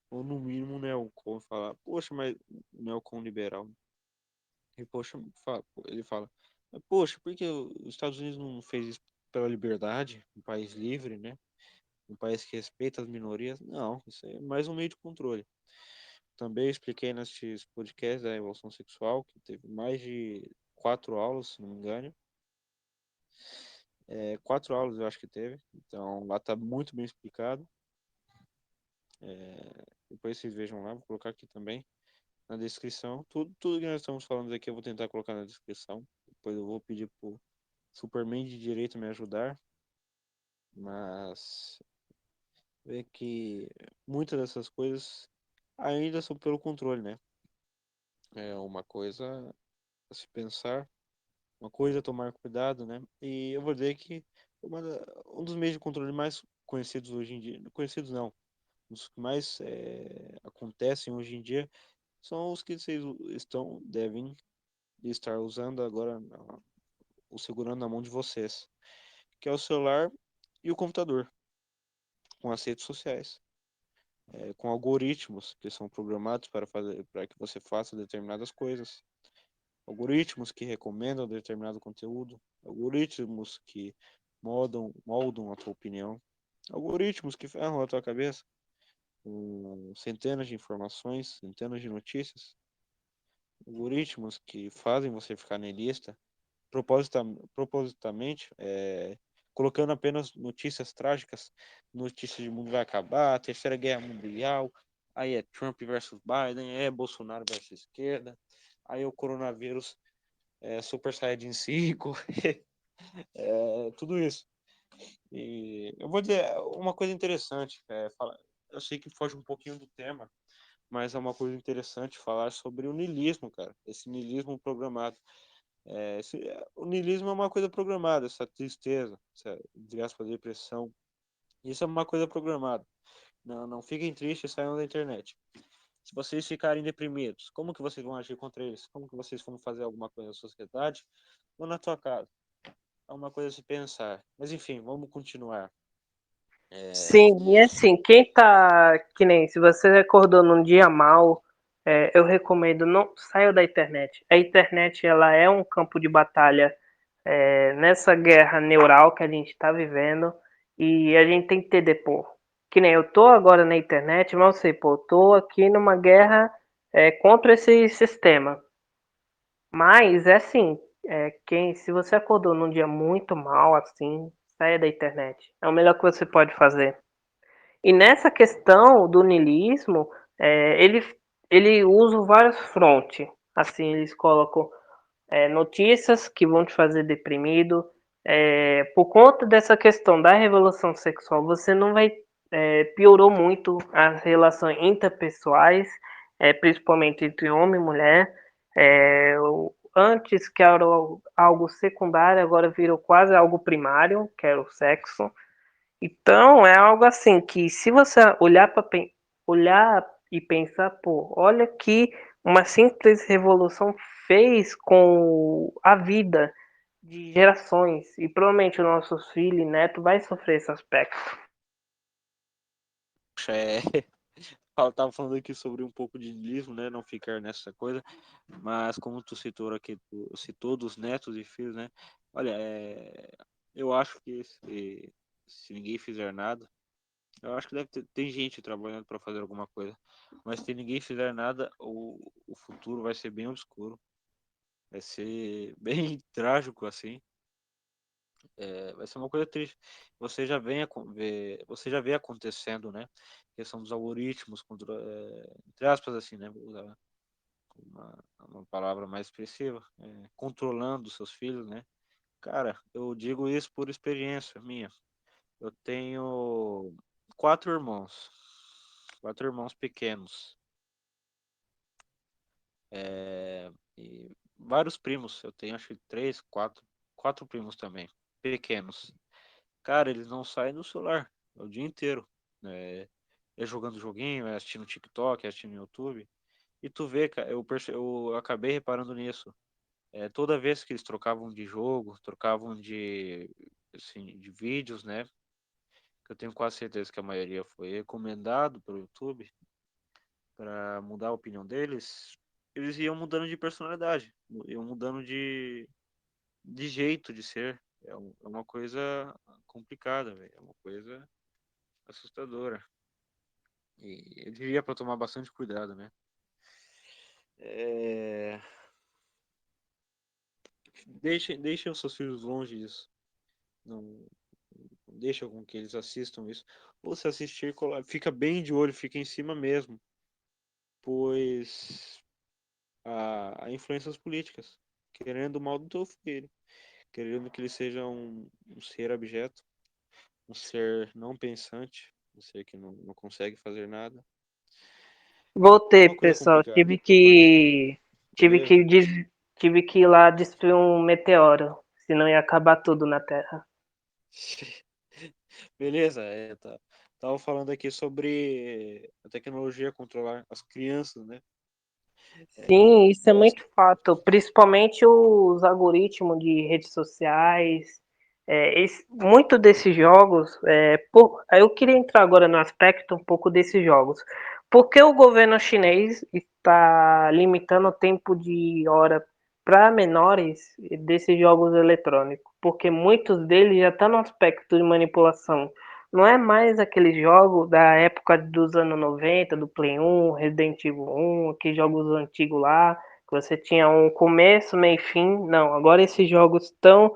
[SPEAKER 1] ou no mínimo um neocon, falar, poxa, mas neocon liberal. E poxa, ele fala, poxa, por que os Estados Unidos não fez isso pela liberdade, um país livre, né? Um país que respeita as minorias? Não, isso é mais um meio de controle. Também expliquei nesses podcasts da evolução sexual, que teve mais de 4 aulas, se não me engano. 4 aulas eu acho que teve. Então lá tá muito bem explicado. Depois vocês vejam lá, vou colocar aqui também na descrição. Tudo que nós estamos falando aqui eu vou tentar colocar na descrição. Depois eu vou pedir pro Superman de direito me ajudar. Mas é que muitas dessas coisas ainda são pelo controle, né? É uma coisa a se pensar, uma coisa a tomar cuidado, né? E eu vou dizer que um dos meios de controle mais conhecidos hoje em dia, conhecidos não, os que mais acontecem hoje em dia são os que vocês devem estar usando agora, ou segurando na mão de vocês, que é o celular e o computador, com as redes sociais, com algoritmos que são programados para que você faça determinadas coisas, algoritmos que recomendam determinado conteúdo, algoritmos que moldam a tua opinião, algoritmos que ferram a tua cabeça com centenas de informações, centenas de notícias, algoritmos que fazem você ficar na lista propositamente, colocando apenas notícias trágicas, notícias de mundo vai acabar, a Terceira Guerra Mundial, aí é Trump versus Biden, é Bolsonaro versus esquerda, aí o coronavírus Super Saiyajin 5, tudo isso. E eu vou dizer uma coisa interessante, eu sei que foge um pouquinho do tema, mas é uma coisa interessante falar sobre o niilismo, cara, esse niilismo programado. O niilismo é uma coisa programada, essa tristeza, essa, entre aspas, depressão. Isso é uma coisa programada. Não fiquem tristes e saiam da internet. Se vocês ficarem deprimidos, como que vocês vão agir contra eles? Como que vocês vão fazer alguma coisa na sociedade ou na tua casa? É uma coisa a se pensar. Mas enfim, vamos continuar.
[SPEAKER 2] Sim, e assim, quem tá, que nem, se você acordou num dia mal, eu recomendo não saia da internet. A internet, ela é um campo de batalha nessa guerra neural que a gente está vivendo e a gente tem que ter depor. Que nem eu tô agora na internet, mas eu sei, pô, eu tô aqui numa guerra contra esse sistema. Mas é assim, se você acordou num dia muito mal, assim, saia da internet. É o melhor que você pode fazer. E nessa questão do niilismo, ele usa vários frontes. Assim, eles colocam notícias que vão te fazer deprimido. Por conta dessa questão da revolução sexual, você não vai. Piorou muito as relações interpessoais, principalmente entre homem e mulher. Antes que era algo secundário, agora virou quase algo primário, que era o sexo. Então, é algo assim que se você olhar e pensar, pô, olha que uma simples revolução fez com a vida de gerações e provavelmente os nossos filhos e netos vai sofrer esse aspecto.
[SPEAKER 1] Poxa, eu tava falando aqui sobre um pouco de niilismo, né? Não ficar nessa coisa, mas como tu citou aqui, tu citou dos netos e filhos, né? Olha, eu acho que se ninguém fizer nada, eu acho que tem gente trabalhando para fazer alguma coisa, mas se ninguém fizer nada, o futuro vai ser bem obscuro, vai ser bem trágico assim. Vai ser uma coisa triste. Você já vê acontecendo, né? A questão dos algoritmos, entre aspas, assim, né? Vou usar uma palavra mais expressiva, controlando seus filhos, né? Cara, eu digo isso por experiência minha. Eu tenho quatro irmãos, quatro irmãos pequenos, e vários primos. Eu tenho acho que três, quatro primos também, pequenos. Cara, eles não saem do celular o dia inteiro. É jogando joguinho, é assistindo TikTok, é assistindo YouTube. E tu vê, cara, eu acabei reparando nisso. Toda vez que eles trocavam de jogo, trocavam assim, de vídeos, né? Que eu tenho quase certeza que a maioria foi recomendado pelo YouTube. para mudar a opinião deles, eles iam mudando de personalidade, iam mudando de jeito de ser. É uma coisa complicada, velho. É uma coisa assustadora. E eu diria para tomar bastante cuidado, né? É... Deixem os seus filhos longe disso. Não deixa com que eles assistam isso. Ou se assistir, fica bem de olho, fica em cima mesmo. Pois há influências políticas, querendo o mal do teu filho, querendo que ele seja um ser abjeto, um ser não pensante, um ser que não consegue fazer nada. É
[SPEAKER 2] Voltei,
[SPEAKER 1] uma coisa
[SPEAKER 2] pessoal.
[SPEAKER 1] complicada.
[SPEAKER 2] Tive
[SPEAKER 1] Beleza?
[SPEAKER 2] que, tive que ir lá destruir um meteoro, senão ia acabar tudo na Terra.
[SPEAKER 1] Beleza, tava falando aqui sobre a tecnologia controlar as crianças, né?
[SPEAKER 2] Sim, isso é
[SPEAKER 1] Elas.
[SPEAKER 2] muito fato. Principalmente os algoritmos de redes sociais. Muito desses jogos. Eu queria entrar agora no aspecto um pouco desses jogos. Por que o governo chinês está limitando o tempo de hora para menores desses jogos eletrônicos? Porque muitos deles já estão no aspecto de manipulação. Não é mais aquele jogo da época dos anos 90, do Play 1, Resident Evil 1, aqueles jogos antigos lá, que você tinha um começo, meio e fim. Não, agora esses jogos estão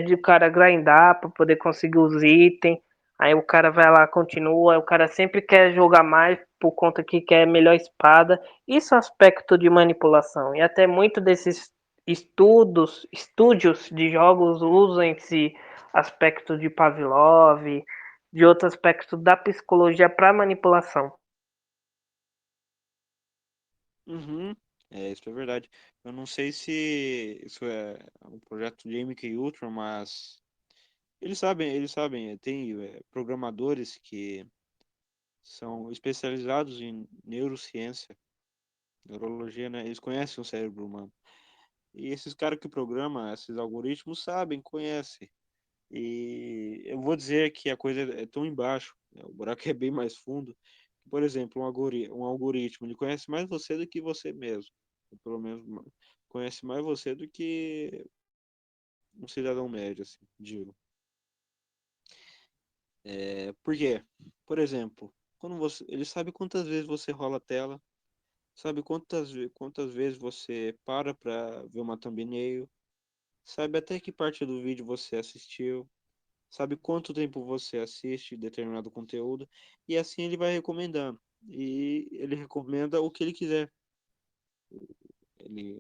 [SPEAKER 2] de o cara grindar para poder conseguir os itens. Aí o cara vai lá, continua, aí o cara sempre quer jogar mais por conta que quer melhor espada. Isso é um aspecto de manipulação. E até muito desses estúdios de jogos usam esse aspecto de Pavlov, de outro aspecto da psicologia para manipulação.
[SPEAKER 1] Uhum, isso é verdade. Eu não sei se isso é um projeto de MK Ultra, mas eles sabem, tem programadores que são especializados em neurociência, neurologia, né? Eles conhecem o cérebro humano. E esses caras que programam esses algoritmos sabem, conhecem. E eu vou dizer que a coisa é tão embaixo, né? O buraco é bem mais fundo. Por exemplo, um algoritmo, ele conhece mais você do que você mesmo. Ou pelo menos conhece mais você do que um cidadão médio, assim, digo. Por quê? Por exemplo, ele sabe quantas vezes você rola a tela, sabe quantas vezes você para ver uma thumbnail, sabe até que parte do vídeo você assistiu, sabe quanto tempo você assiste determinado conteúdo, e assim ele vai recomendando. E ele recomenda o que ele quiser.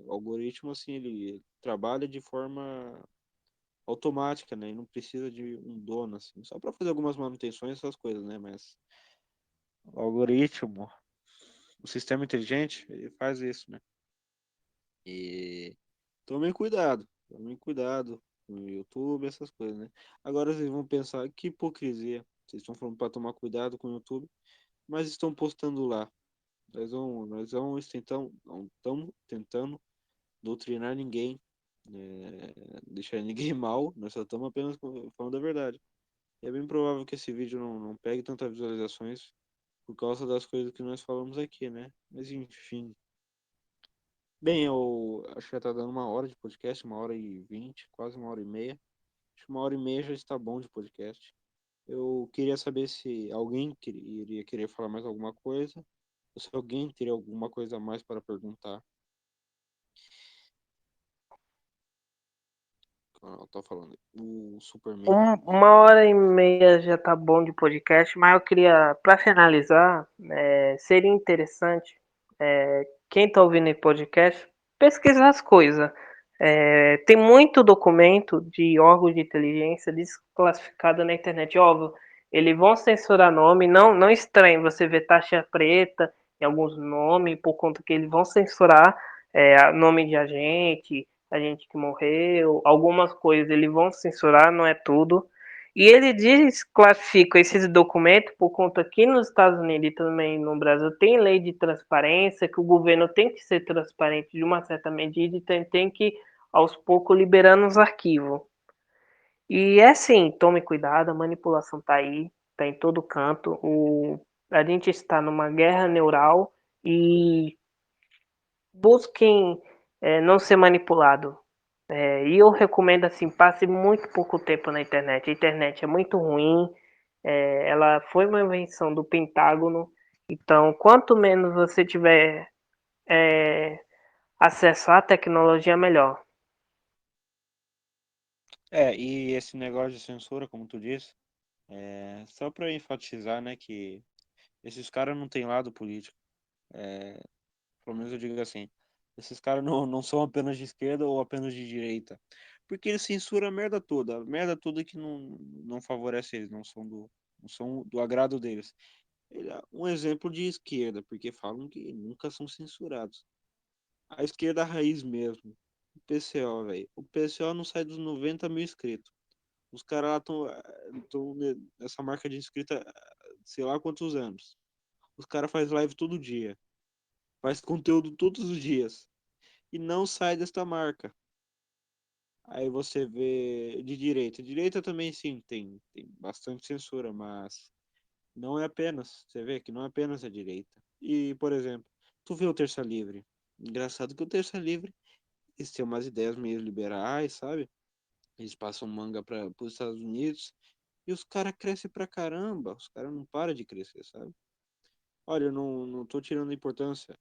[SPEAKER 1] O algoritmo, assim, ele trabalha de forma automática, né? E não precisa de um dono, assim, só para fazer algumas manutenções, essas coisas, né? Mas o algoritmo, o sistema inteligente, ele faz isso, né? E tomem cuidado com o YouTube, essas coisas, né? Agora vocês vão pensar, que hipocrisia. Vocês estão falando para tomar cuidado com o YouTube, mas estão postando lá. Nós vamos não estamos tentando doutrinar ninguém, deixar ninguém mal, nós só estamos apenas falando a verdade. E é bem provável que esse vídeo não pegue tantas visualizações por causa das coisas que nós falamos aqui, né? Mas enfim. Bem, eu acho que já tá dando 1 hora de podcast, 1h20, quase 1h30. Acho que 1h30 já está bom de podcast. Eu queria saber se alguém iria querer falar mais alguma coisa, ou se alguém teria alguma coisa a mais para perguntar. Eu tô falando. O Superman.
[SPEAKER 2] 1 hora e meia já tá bom de podcast, mas eu queria, para finalizar, seria interessante quem está ouvindo esse podcast pesquisar as coisas. Tem muito documento de órgãos de inteligência desclassificado na internet. Óbvio, eles vão censurar nome, não estranho você ver taxa preta em alguns nomes, por conta que eles vão censurar nome de agente que morreu, algumas coisas eles vão censurar, não é tudo. E ele desclassifica esses documentos por conta que nos Estados Unidos e também no Brasil tem lei de transparência, que o governo tem que ser transparente de uma certa medida e tem que, aos poucos, liberando os arquivos. E é assim, tome cuidado, a manipulação está aí, está em todo canto. A gente está numa guerra neural e busquem não ser manipulado. E eu recomendo assim, passe muito pouco tempo na internet. A internet é muito ruim, ela foi uma invenção do Pentágono, então quanto menos você tiver acesso à tecnologia, melhor.
[SPEAKER 1] E esse negócio de censura, como tu disse, só para enfatizar, né, que esses caras não têm lado político. Pelo menos eu digo assim, esses caras não são apenas de esquerda ou apenas de direita. Porque eles censuram a merda toda que não favorece eles, não são do agrado deles. Um exemplo de esquerda, porque falam que nunca são censurados. A esquerda raiz mesmo. O PCO, velho. O PCO não sai dos 90 mil inscritos. Os caras lá estão nessa marca de inscrita, sei lá quantos anos. Os caras fazem live todo dia. Faz conteúdo todos os dias. E não sai desta marca. Aí você vê de direita. Direita também sim, tem bastante censura, mas não é apenas. Você vê que não é apenas a direita. E, por exemplo, tu vê o Terça Livre. Engraçado que o Terça Livre, eles têm umas ideias meio liberais, sabe? Eles passam manga para os Estados Unidos e os caras crescem pra caramba. Os caras não param de crescer, sabe? Olha, eu não tô tirando a importância,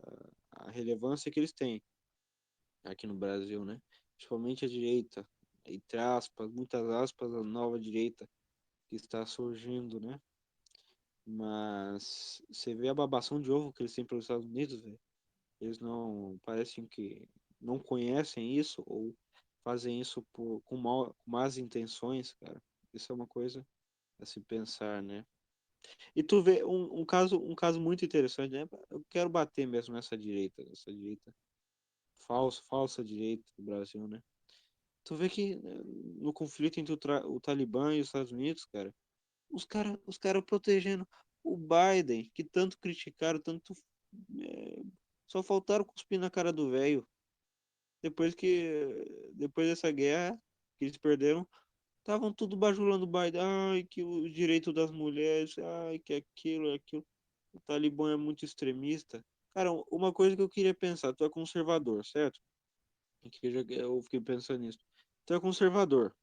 [SPEAKER 1] a relevância que eles têm aqui no Brasil, né? Principalmente a direita, entre aspas, muitas aspas, a nova direita que está surgindo, né? Mas você vê a babação de ovo que eles têm pelos Estados Unidos, velho. Eles não parecem que não conhecem isso ou fazem isso com más intenções, cara. Isso é uma coisa a se pensar, né? E tu vê um caso muito interessante, né? Eu quero bater mesmo nessa direita falsa direita do Brasil, né? Tu vê que no conflito entre o Talibã e os Estados Unidos, cara, os cara protegendo o Biden, que tanto criticaram, tanto é, só faltaram cuspir na cara do velho. Depois dessa guerra que eles perderam, estavam tudo bajulando o Biden. Ai, que o direito das mulheres, ai, que aquilo, aquilo. O Talibã é muito extremista. Cara, uma coisa que eu queria pensar, tu é conservador, certo? Eu fiquei pensando nisso. Tu é conservador,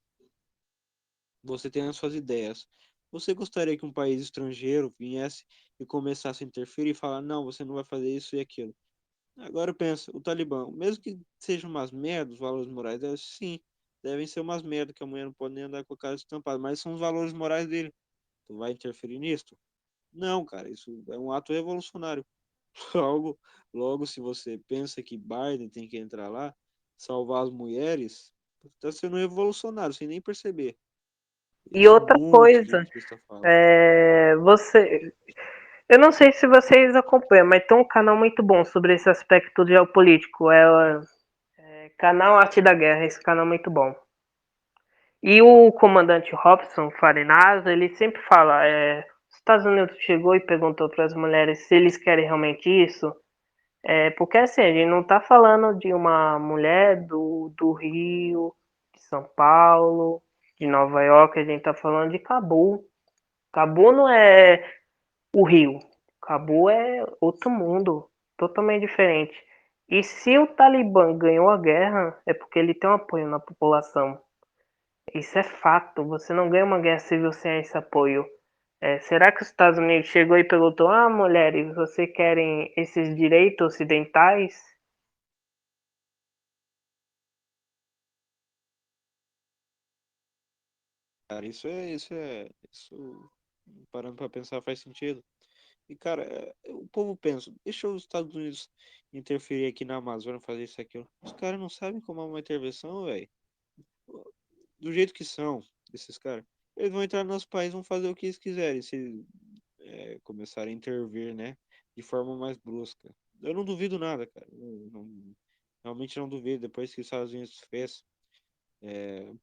[SPEAKER 1] você tem as suas ideias. Você gostaria que um país estrangeiro viesse e começasse a interferir e falar, não, você não vai fazer isso e aquilo. Agora pensa, o Talibã, mesmo que sejam umas merdas, os valores morais deles, sim, devem ser umas merdas que a mulher não pode nem andar com a cara estampada, mas são os valores morais dele. Tu vai interferir nisso? Não, cara, isso é um ato revolucionário. Logo, logo, se você pensa que Biden tem que entrar lá, salvar as mulheres, está sendo revolucionário, sem nem perceber.
[SPEAKER 2] E
[SPEAKER 1] Isso
[SPEAKER 2] outra
[SPEAKER 1] muitos
[SPEAKER 2] coisa,
[SPEAKER 1] direitistas falam.
[SPEAKER 2] eu não sei se vocês acompanham, mas tem um canal muito bom sobre esse aspecto geopolítico. É o canal Arte da Guerra, esse canal é muito bom. E o comandante Robson Farinaz, ele sempre fala, os Estados Unidos chegou e perguntou para as mulheres se eles querem realmente isso, porque assim, a gente não está falando de uma mulher do Rio, de São Paulo, de Nova York, a gente está falando de Cabul. Cabul não é o Rio. Cabul é outro mundo, totalmente diferente. E se o Talibã ganhou a guerra, é porque ele tem um apoio na população. Isso é fato. Você não ganha uma guerra civil sem esse apoio. Será que os Estados Unidos chegou e perguntou: ah, mulheres, vocês querem esses direitos ocidentais?
[SPEAKER 1] Cara, parando pra pensar, faz sentido. E, cara, o povo pensa, deixa os Estados Unidos interferir aqui na Amazônia, fazer isso e aquilo. Os caras não sabem como é uma intervenção, velho. Do jeito que são, esses caras. Eles vão entrar no nosso país, vão fazer o que eles quiserem, se começarem a intervir, né? De forma mais brusca. Eu não duvido nada, cara. Realmente não duvido. Depois que os Estados Unidos fez,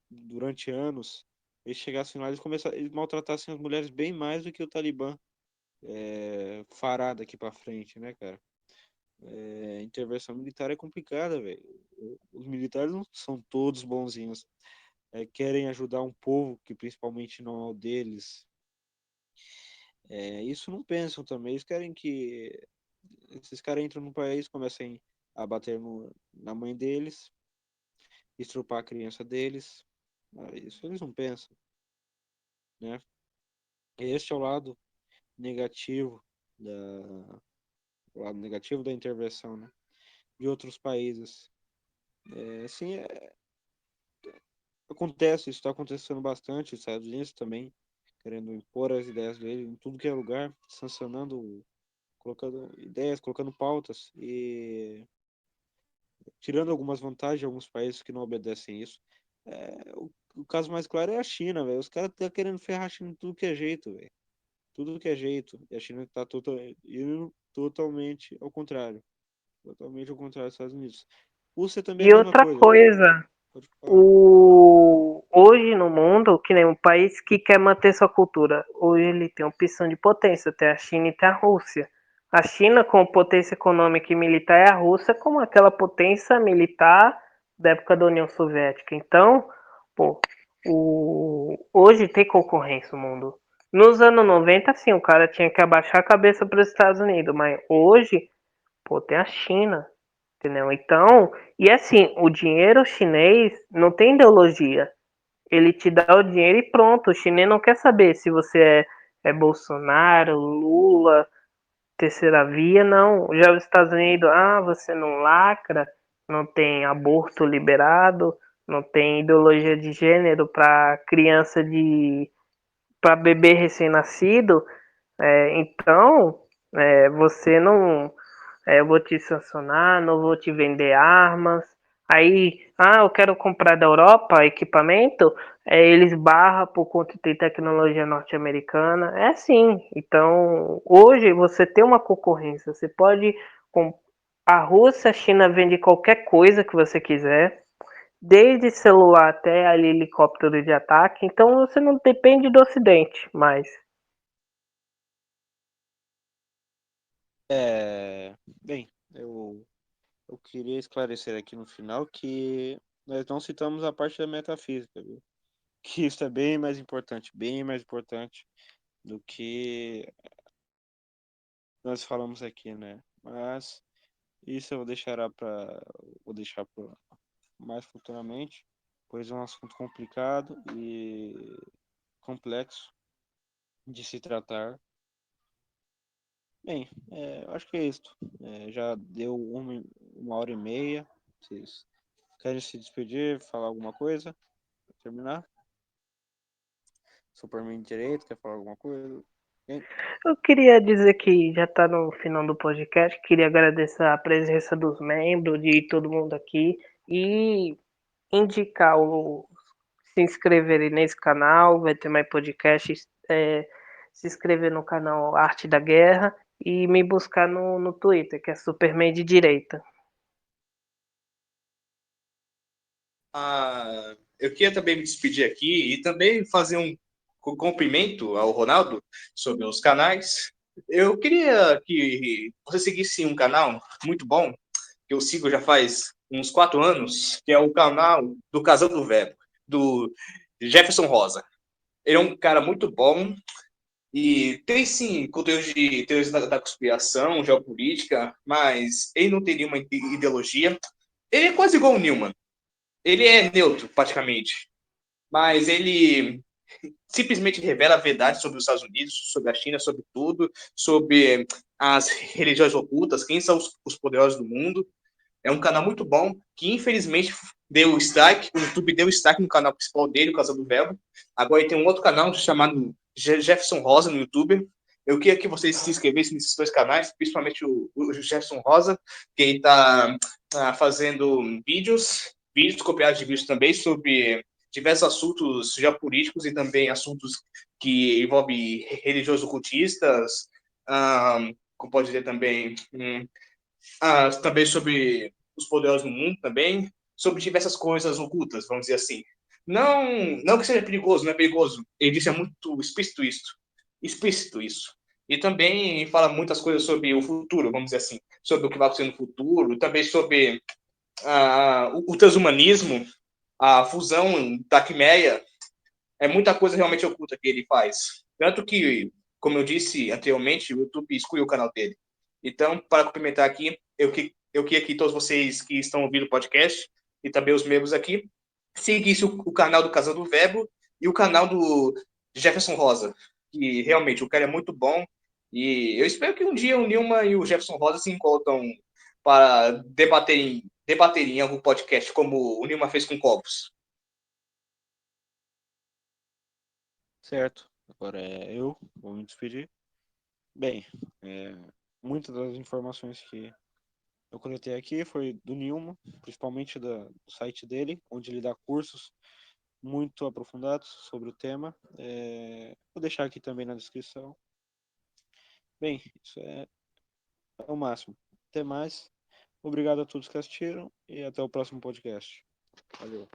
[SPEAKER 1] durante anos, eles chegassem lá, eles maltratassem as mulheres bem mais do que o Talibã fará daqui pra frente, né, cara? Intervenção militar é complicada, velho. Os militares não são todos bonzinhos. Querem ajudar um povo que principalmente não é o deles. Isso não pensam também. Eles querem que esses caras entram no país, começam a bater na mãe deles, estrupar a criança deles. Isso eles não pensam, né? Este é negativo da, o lado negativo da intervenção, né, de outros países. Assim, acontece, isso está acontecendo bastante, os Estados Unidos também, querendo impor as ideias dele em tudo que é lugar, sancionando, colocando ideias, colocando pautas e tirando algumas vantagens de alguns países que não obedecem isso. O caso mais claro é a China, velho. Os caras estão querendo ferrar a China de tudo que é jeito, velho. Tudo que é jeito. E a China está indo totalmente ao contrário. Totalmente ao contrário dos Estados Unidos. Rússia também é a
[SPEAKER 2] E
[SPEAKER 1] mesma
[SPEAKER 2] outra
[SPEAKER 1] coisa.
[SPEAKER 2] coisa,
[SPEAKER 1] Pode falar.
[SPEAKER 2] hoje no mundo, que nem um país que quer manter sua cultura, hoje ele tem opção de potência, tem a China e tem a Rússia. A China, como potência econômica e militar, é a Rússia como aquela potência militar da época da União Soviética. Então, pô, hoje tem concorrência no mundo. Nos anos 90, sim, o cara tinha que abaixar a cabeça para os Estados Unidos, mas hoje, pô, tem a China, entendeu? Então, e assim, o dinheiro chinês não tem ideologia. Ele te dá o dinheiro e pronto. O chinês não quer saber se você é Bolsonaro, Lula, terceira via, não. Já os Estados Unidos, você não lacra, não tem aborto liberado, não tem ideologia de gênero para criança para bebê recém-nascido. Então, você não eu vou te sancionar, não vou te vender armas. Aí, eu quero comprar da Europa equipamento, eles barram por conta de tecnologia norte-americana. É assim. Então, hoje você tem uma concorrência. Você pode. A Rússia, a China vende qualquer coisa que você quiser, desde celular até ali, helicóptero de ataque. Então, você não depende do Ocidente mais.
[SPEAKER 1] Bem, eu queria esclarecer aqui no final que nós não citamos a parte da metafísica, viu? Que isso é bem mais importante do que nós falamos aqui, né? Mas isso vou deixar para mais futuramente, pois é um assunto complicado e complexo de se tratar. Bem, eu acho que é isso. Já deu uma hora e meia. Vocês querem se despedir, falar alguma coisa? Pra terminar? Superman direito, quer falar alguma coisa? Hein?
[SPEAKER 2] Eu queria dizer que já está no final do podcast. Queria agradecer a presença dos membros, de todo mundo aqui e indicar se inscreverem nesse canal. Vai ter mais podcasts. Se inscrever no canal Arte da Guerra e me buscar no Twitter, que é Superman de Direita.
[SPEAKER 4] Eu queria também me despedir aqui e também fazer um cumprimento ao Ronaldo sobre os canais. Eu queria que você seguisse um canal muito bom, que eu sigo já faz uns 4 anos, que é o canal do Casal do Verbo, do Jefferson Rosa. Ele é um cara muito bom e tem sim conteúdo de teorias da conspiração, geopolítica, mas ele não tem nenhuma ideologia. Ele é quase igual o Newman. Ele é neutro, praticamente. Mas ele simplesmente revela a verdade sobre os Estados Unidos, sobre a China, sobre tudo, sobre as religiões ocultas, quem são os poderosos do mundo. É um canal muito bom, que infelizmente deu strike, o YouTube deu strike no canal principal dele, o Casa do Verbo. Agora ele tem um outro canal chamado Jefferson Rosa no YouTube. Eu queria que vocês se inscrevessem nesses dois canais, principalmente o Jefferson Rosa, que ele está fazendo vídeos copiados de vídeos também sobre diversos assuntos geopolíticos e também assuntos que envolvem religiões ocultistas, como pode dizer também, também sobre os poderosos no mundo também, sobre diversas coisas ocultas, vamos dizer assim. Não que seja perigoso, não é perigoso. Ele disse é muito explícito isso. E também fala muitas coisas sobre o futuro, vamos dizer assim, sobre o que vai acontecer no futuro, também sobre o transhumanismo, a fusão da quimeia. É muita coisa realmente oculta que ele faz. Tanto que, como eu disse anteriormente, o YouTube excluiu o canal dele. Então, para cumprimentar aqui, eu queria que todos vocês que estão ouvindo o podcast e também os membros aqui seguissem o canal do Casa do Verbo e o canal do Jefferson Rosa, que realmente o cara é muito bom. E eu espero que um dia o Nilma e o Jefferson Rosa se encontram para debaterem em algum podcast, como o Nilma fez com o Cobos.
[SPEAKER 1] Certo. Agora eu vou me despedir. Bem, muitas das informações que eu coletei aqui foi do Nilma, principalmente do site dele, onde ele dá cursos muito aprofundados sobre o tema. Vou deixar aqui também na descrição. Bem, isso é o máximo. Até mais. Obrigado a todos que assistiram e até o próximo podcast. Valeu.